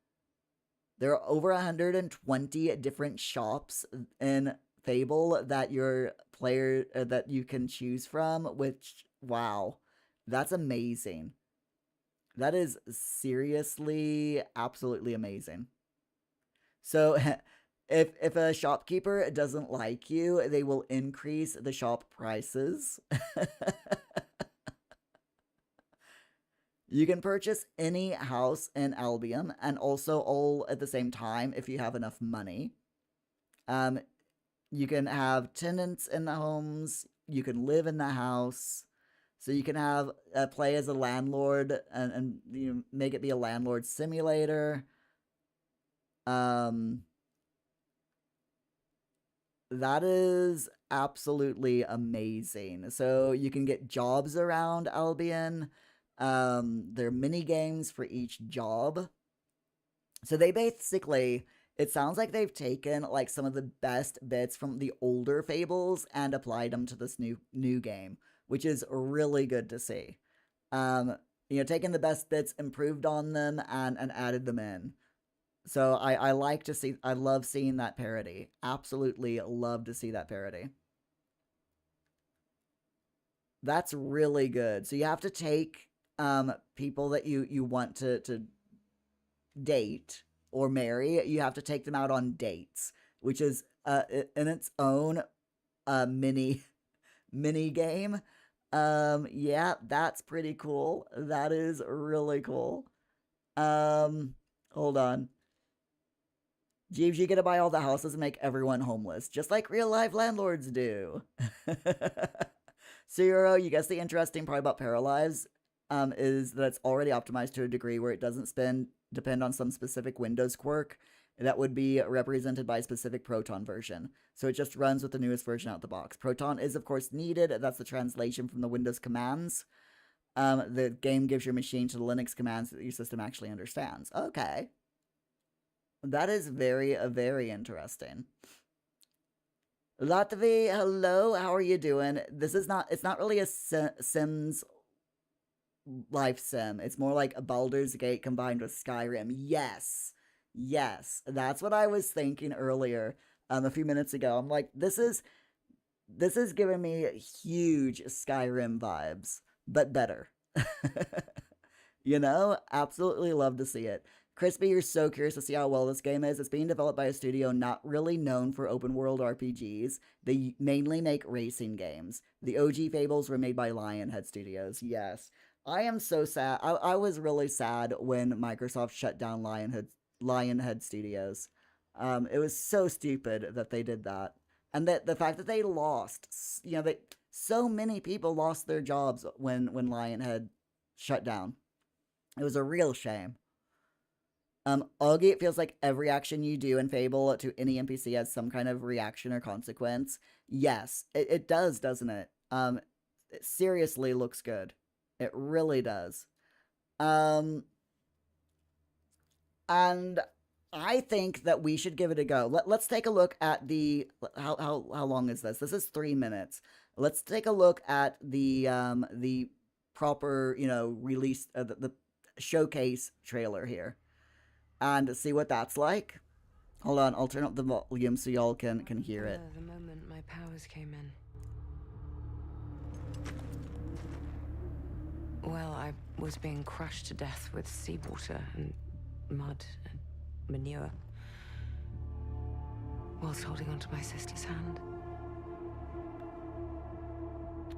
There are over 120 different shops in Fable that that you can choose from, which, wow, that's amazing. That is seriously, absolutely amazing. So, if a shopkeeper doesn't like you, they will increase the shop prices. You can purchase any house in Albion, and also all at the same time if you have enough money. You can have tenants in the homes. You can live in the house. So you can have play as a landlord and make it be a landlord simulator. That is absolutely amazing. So you can get jobs around Albion. There are mini games for each job. So they basically, it sounds like they've taken like some of the best bits from the older Fables and applied them to this new game, which is really good to see. Taking the best bits, improved on them, and added them in. So I love seeing that parody. Absolutely love to see that parody. That's really good. So you have to take people that you want to date or marry. You have to take them out on dates, which is in its own mini game. Yeah, that's pretty cool. That is really cool. Hold on. Jeeves, you gotta buy all the houses and make everyone homeless, just like real life landlords do. Zero, you guess the interesting part about Paralives is that it's already optimized to a degree where it doesn't depend on some specific Windows quirk that would be represented by a specific Proton version. So it just runs with the newest version out the box. Proton is, of course, needed. That's the translation from the Windows commands. The game gives your machine to the Linux commands that your system actually understands. Okay. That is very interesting. Latvi, hello, how are you doing? It's not really a Sims life sim. It's more like a Baldur's Gate combined with Skyrim. Yes, that's what I was thinking earlier, a few minutes ago. I'm like, this is giving me huge Skyrim vibes, but better. You know, absolutely love to see it. Crispy, you're so curious to see how well this game is. It's being developed by a studio not really known for open world RPGs. They mainly make racing games. The OG Fables were made by Lionhead Studios. Yes. I am so sad. I was really sad when Microsoft shut down Lionhead Studios. It was so stupid that they did that. And that the fact that they lost, so many people lost their jobs when Lionhead shut down. It was a real shame. Augie, it feels like every action you do in Fable to any NPC has some kind of reaction or consequence. Yes, it does, doesn't it? It seriously looks good. It really does. And I think that we should give it a go. Let's take a look at the how long is this? This is 3 minutes. Let's take a look at the proper, release the showcase trailer here. And see what that's like. Hold on, I'll turn up the volume so y'all can hear it. The moment my powers came in. Well, I was being crushed to death with seawater and mud and manure, whilst holding onto my sister's hand.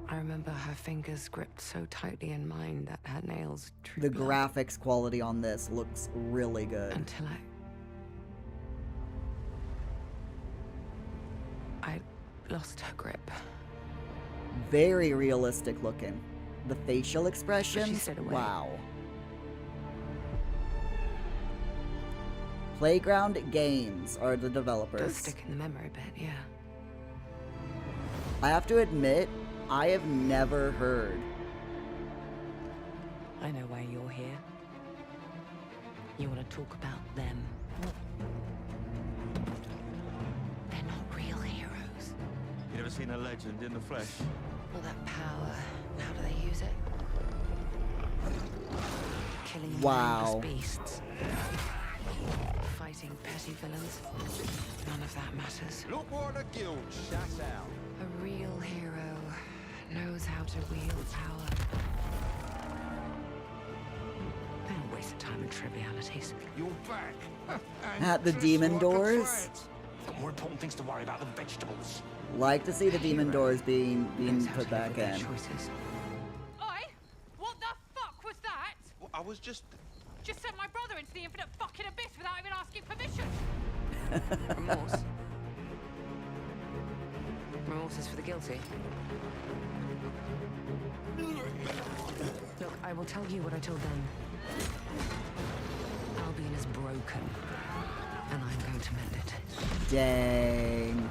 I remember her fingers gripped so tightly in mine that her nails drew The blood. graphics quality on this looks really good. Until I lost her grip. Very realistic looking. The facial expressions, She slid away. wow. Playground Games are the developers. Does stick in the memory bit, yeah. I have to admit, I have never heard. I know why you're here. You want to talk about them. They're not real heroes. You ever seen a legend in the flesh? All that power, how do they use it? Killing Wow. mindless beasts. Fighting petty villains. None of that matters. Look what the guild shut out. A real hero knows how to wield power. They don't waste time on trivialities. You're back. At the demon doors. Got more important things to worry about than vegetables. Like to see the demon doors being put back in. Choices. Oi! What the fuck was that? Well, I was just... Just sent my brother into the infinite fucking abyss without even asking permission. Remorse. Remorse is for the guilty. Look, I will tell you what I told them. Albion is broken, and I'm going to mend it. Dang.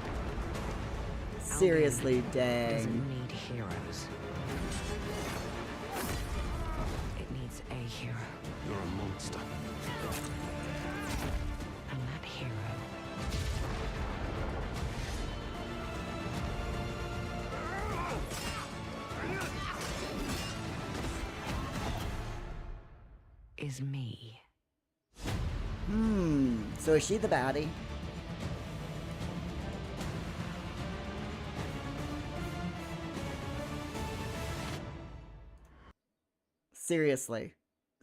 Seriously, Albion dang. doesn't need heroes. It needs a hero. You're a monster. And that hero is me. So is she the baddie?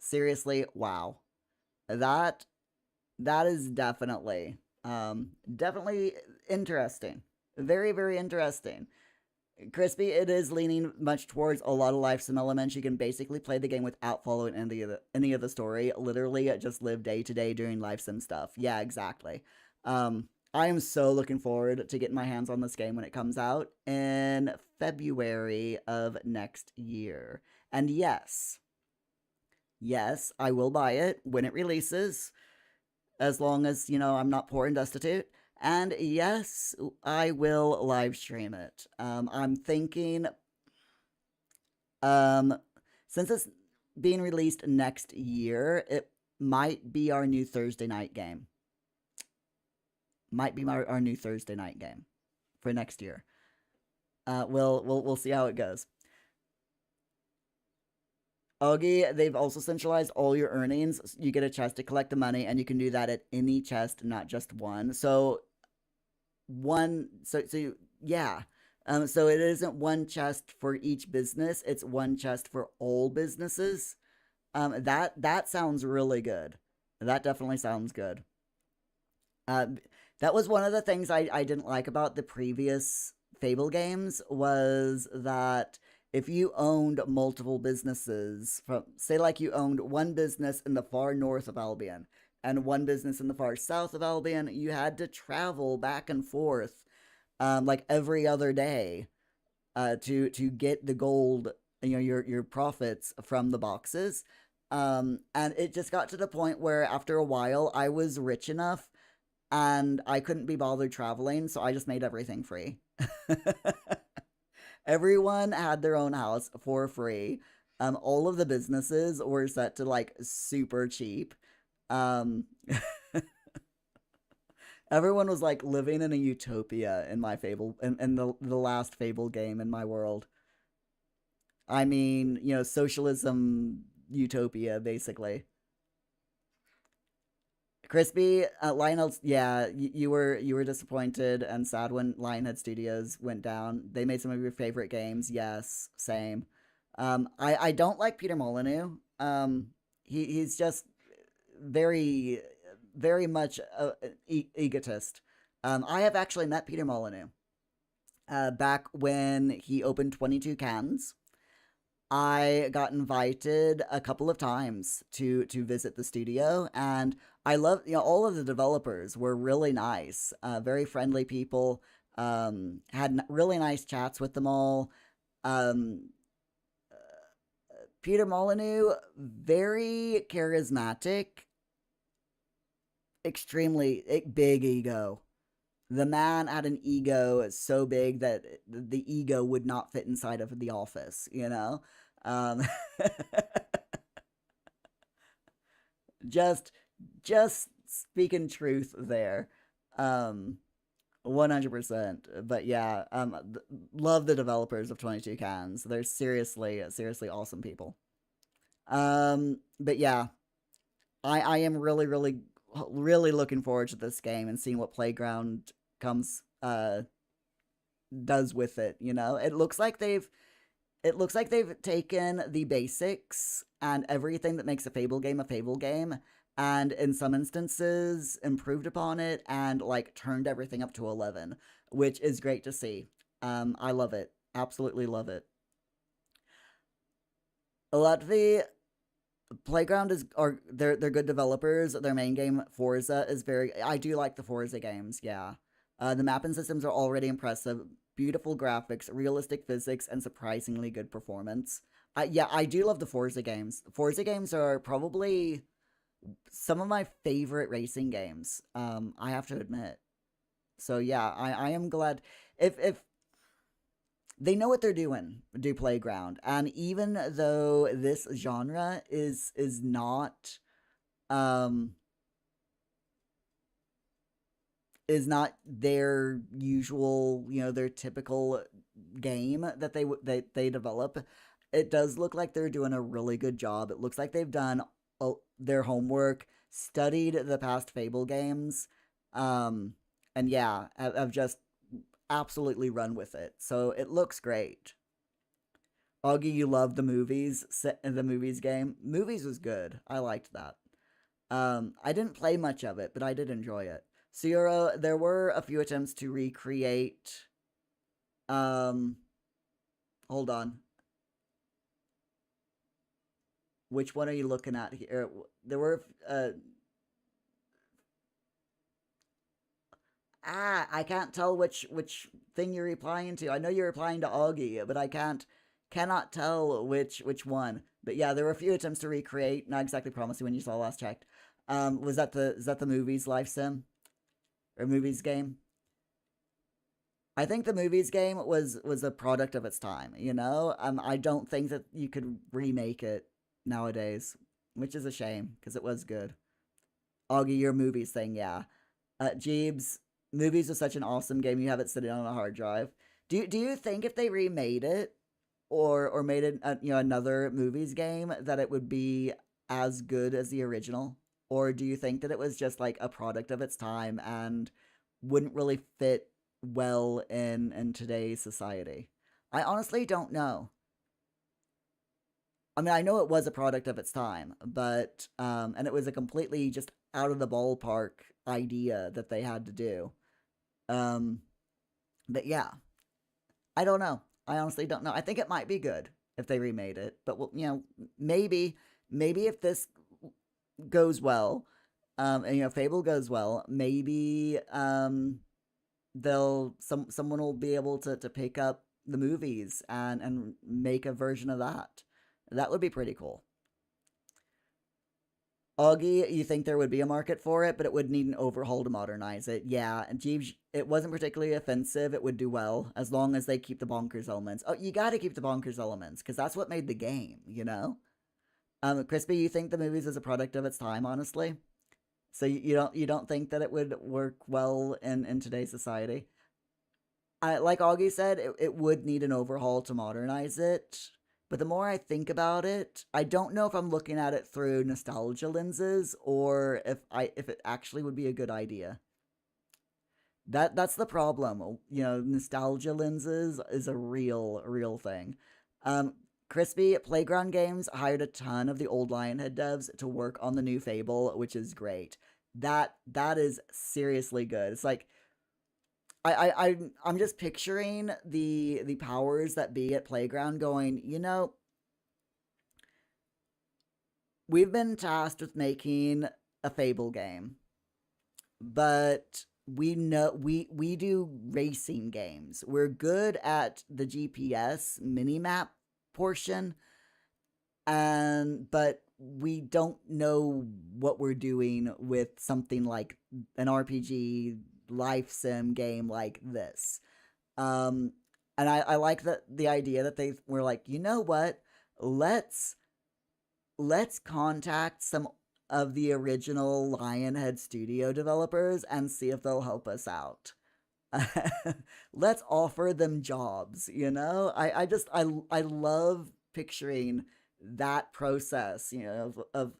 Seriously, wow. That is definitely Definitely interesting. Very, very interesting. Crispy, it is leaning much towards a lot of life sim elements. You can basically play the game without following any of the story. Literally, just live day to day doing life sim stuff. Yeah, exactly. I am so looking forward to getting my hands on this game when it comes out in February of next year. And yes, I will buy it when it releases, as long as, I'm not poor and destitute. And yes, I will live stream it. I'm thinking, since it's being released next year, it might be our new Thursday night game. Might be our new Thursday night game for next year. We'll see how it goes. Augie, they've also centralized all your earnings. You get a chest to collect the money, and you can do that at any chest, not just one. So yeah. So it isn't one chest for each business, it's one chest for all businesses. That sounds really good. That definitely sounds good. That was one of the things I didn't like about the previous Fable games, was that if you owned multiple businesses, from, say, like you owned one business in the far north of Albion and one business in the far south of Albion, you had to travel back and forth, like every other day, to get the gold, your profits from the boxes. And it just got to the point where after a while I was rich enough and I couldn't be bothered traveling, so I just made everything free. Everyone had their own house for free. All of the businesses were set to like super cheap. Um, Everyone was like living in a utopia in my Fable, in the last Fable game in my world. I mean, socialism utopia, basically. Crispy, Lionhead, yeah, you were disappointed and sad when Lionhead Studios went down. They made some of your favorite games, yes, same. I don't like Peter Molyneux. He's just very, very much an egotist. I have actually met Peter Molyneux back when he opened 22 Cans. I got invited a couple of times to visit the studio, and I love, all of the developers were really nice, very friendly people. Had really nice chats with them all. Peter Molyneux, very charismatic, extremely big ego. The man had an ego so big that the ego would not fit inside of the office, Um, just speaking truth there. 100%. But yeah, love the developers of 22 Cans. They're seriously awesome people. But yeah, I am really, really, really looking forward to this game and seeing what Playground does with it. It looks like they've taken the basics and everything that makes a Fable game, and in some instances improved upon it and like turned everything up to 11, which is great to see. I love it. Absolutely love it. A lot of the Playground they're good developers. Their main game, Forza, is I do like the Forza games, yeah. The mapping systems are already impressive. Beautiful graphics, realistic physics, and surprisingly good performance. Yeah, I do love the Forza games. Forza games are probably some of my favorite racing games, I have to admit. So yeah, I am glad if they know what they're doing, do Playground. And even though this genre is not their usual, their typical game that they develop, it does look like they're doing a really good job. It looks like they've done their homework, studied the past Fable games, and yeah, I've just absolutely run with it. So it looks great. Augie, you love the movies, the movies game. Movies was good. I liked that. I didn't play much of it, but I did enjoy it. Sierra, there were a few attempts to recreate. Hold on. Which one are you looking at here? There were I can't tell which thing you're replying to. I know you're replying to Augie, but I cannot tell which one. But yeah, there were a few attempts to recreate. Not exactly promising when you saw last checked. Is that the movies life sim or movies game? I think the movies game was a product of its time. You know, I don't think that you could remake it nowadays, which is a shame because it was good. Augie, your movies thing, yeah. Jeebs, movies was such an awesome game. You have it sitting on a hard drive. Do you think if they remade it or made it another movies game that it would be as good as the original, or do you think that it was just like a product of its time and wouldn't really fit well in today's society? I honestly don't know. I mean, I know it was a product of its time, but and it was a completely just out of the ballpark idea that they had to do. But yeah, I don't know. I honestly don't know. I think it might be good if they remade it, but well, maybe if this goes well, and Fable goes well, maybe someone will be able to pick up the movies and make a version of that. That would be pretty cool. Augie, you think there would be a market for it, but it would need an overhaul to modernize it. Yeah, and Jeeves, it wasn't particularly offensive. It would do well as long as they keep the bonkers elements. Oh, you gotta keep the bonkers elements because that's what made the game, you know? Crispy, you think the movies is a product of its time, honestly? So you don't think that it would work well in today's society? Like Augie said, it would need an overhaul to modernize it. But the more I think about it, I don't know if I'm looking at it through nostalgia lenses or if it actually would be a good idea. That's the problem. Nostalgia lenses is a real thing. Crispy Playground Games hired a ton of the old Lionhead devs to work on the new Fable, which is great. That is seriously good. It's like I'm just picturing the powers that be at Playground going, we've been tasked with making a Fable game, but we know we do racing games. We're good at the GPS minimap portion, but we don't know what we're doing with something like an RPG life sim game like this. And I like the idea that they were like, you know what? Let's contact some of the original Lionhead Studio developers and see if they'll help us out. Let's offer them jobs, I love picturing that process, of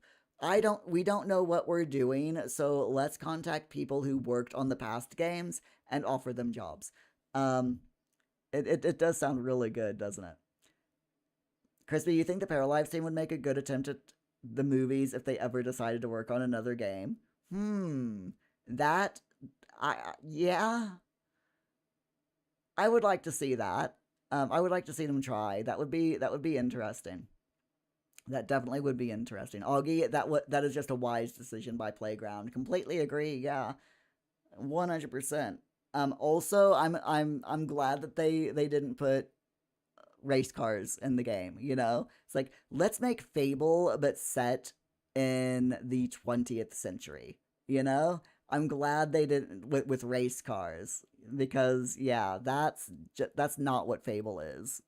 we don't know what we're doing, so let's contact people who worked on the past games and offer them jobs. It does sound really good, doesn't it? Crispy, you think the Paralives team would make a good attempt at the movies if they ever decided to work on another game? Yeah. I would like to see that. I would like to see them try. That would be interesting. That definitely would be interesting. Augie, that is just a wise decision by Playground. Completely agree. Yeah, 100%. Also, I'm glad that they didn't put race cars in the game. It's like, let's make Fable but set in the 20th century. I'm glad they didn't with race cars because yeah, that's not what Fable is.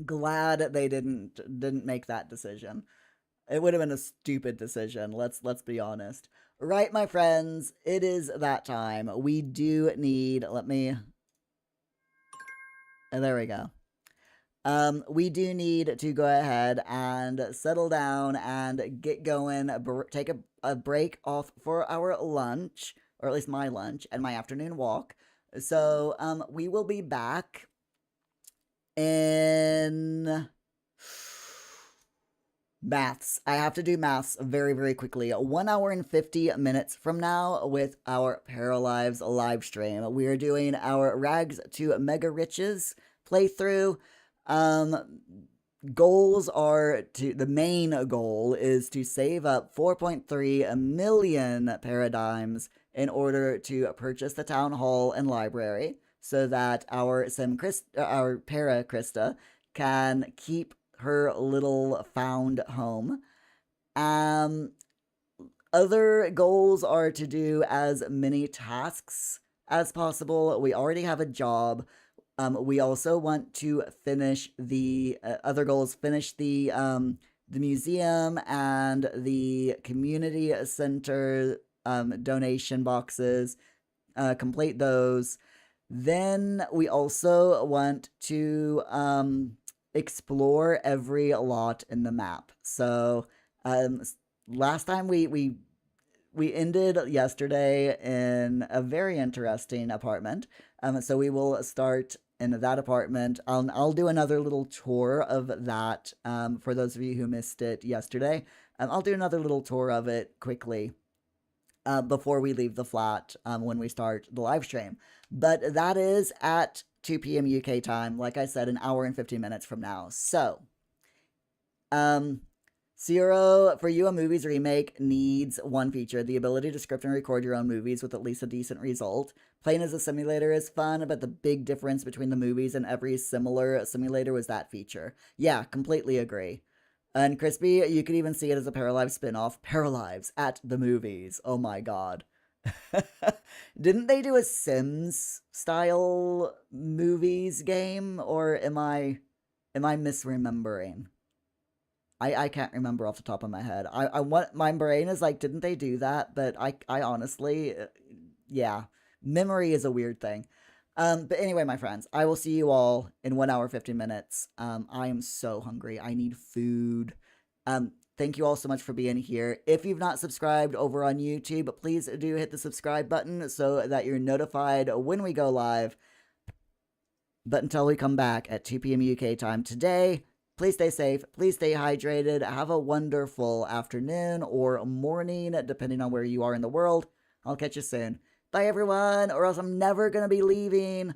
Glad they didn't make that decision. It would have been a stupid decision. Let's be honest. Right, my friends, it is that time. We do need. There we go. We do need to go ahead and settle down and get going. Take a break off for our lunch, or at least my lunch and my afternoon walk. So, we will be back in Maths. I have to do maths very, very quickly. 1 hour and 50 minutes from now with our Paralives live stream. We are doing our Rags to Mega Riches playthrough. Goals are the main goal is to save up 4.3 million paradigms in order to purchase the town hall and library so that our Para Krista can keep her little found home. Other goals are to do as many tasks as possible. We already have a job. We also want to finish the other goals. Finish the museum and the community center donation boxes. Complete those. Then we also want to explore every lot in the map. So last time we ended yesterday in a very interesting apartment. So we will start in that apartment. I'll do another little tour of that for those of you who missed it yesterday. I'll do another little tour of it quickly before we leave the flat when we start the live stream. But that is at 2 p.m. UK time, like I said, an hour and 15 minutes from now. So, Zero, for you, a movie's remake needs one feature: the ability to script and record your own movies with at least a decent result. Playing as a simulator is fun, but the big difference between the movies and every similar simulator was that feature. Yeah, completely agree. And Crispy, you could even see it as a Paralives spin-off. Paralives at the movies. Oh my god. Didn't they do a Sims-style movies game? Or am I misremembering? I can't remember off the top of my head. I want, my brain is like, didn't they do that? But I honestly, yeah, memory is a weird thing. But anyway, my friends, I will see you all in 1 hour, 15 minutes. I am so hungry. I need food. Thank you all so much for being here. If you've not subscribed over on YouTube, please do hit the subscribe button so that you're notified when we go live. But until we come back at 2 p.m. UK time today, please stay safe, please stay hydrated, have a wonderful afternoon or morning, depending on where you are in the world. I'll catch you soon. Bye, everyone, or else I'm never going to be leaving.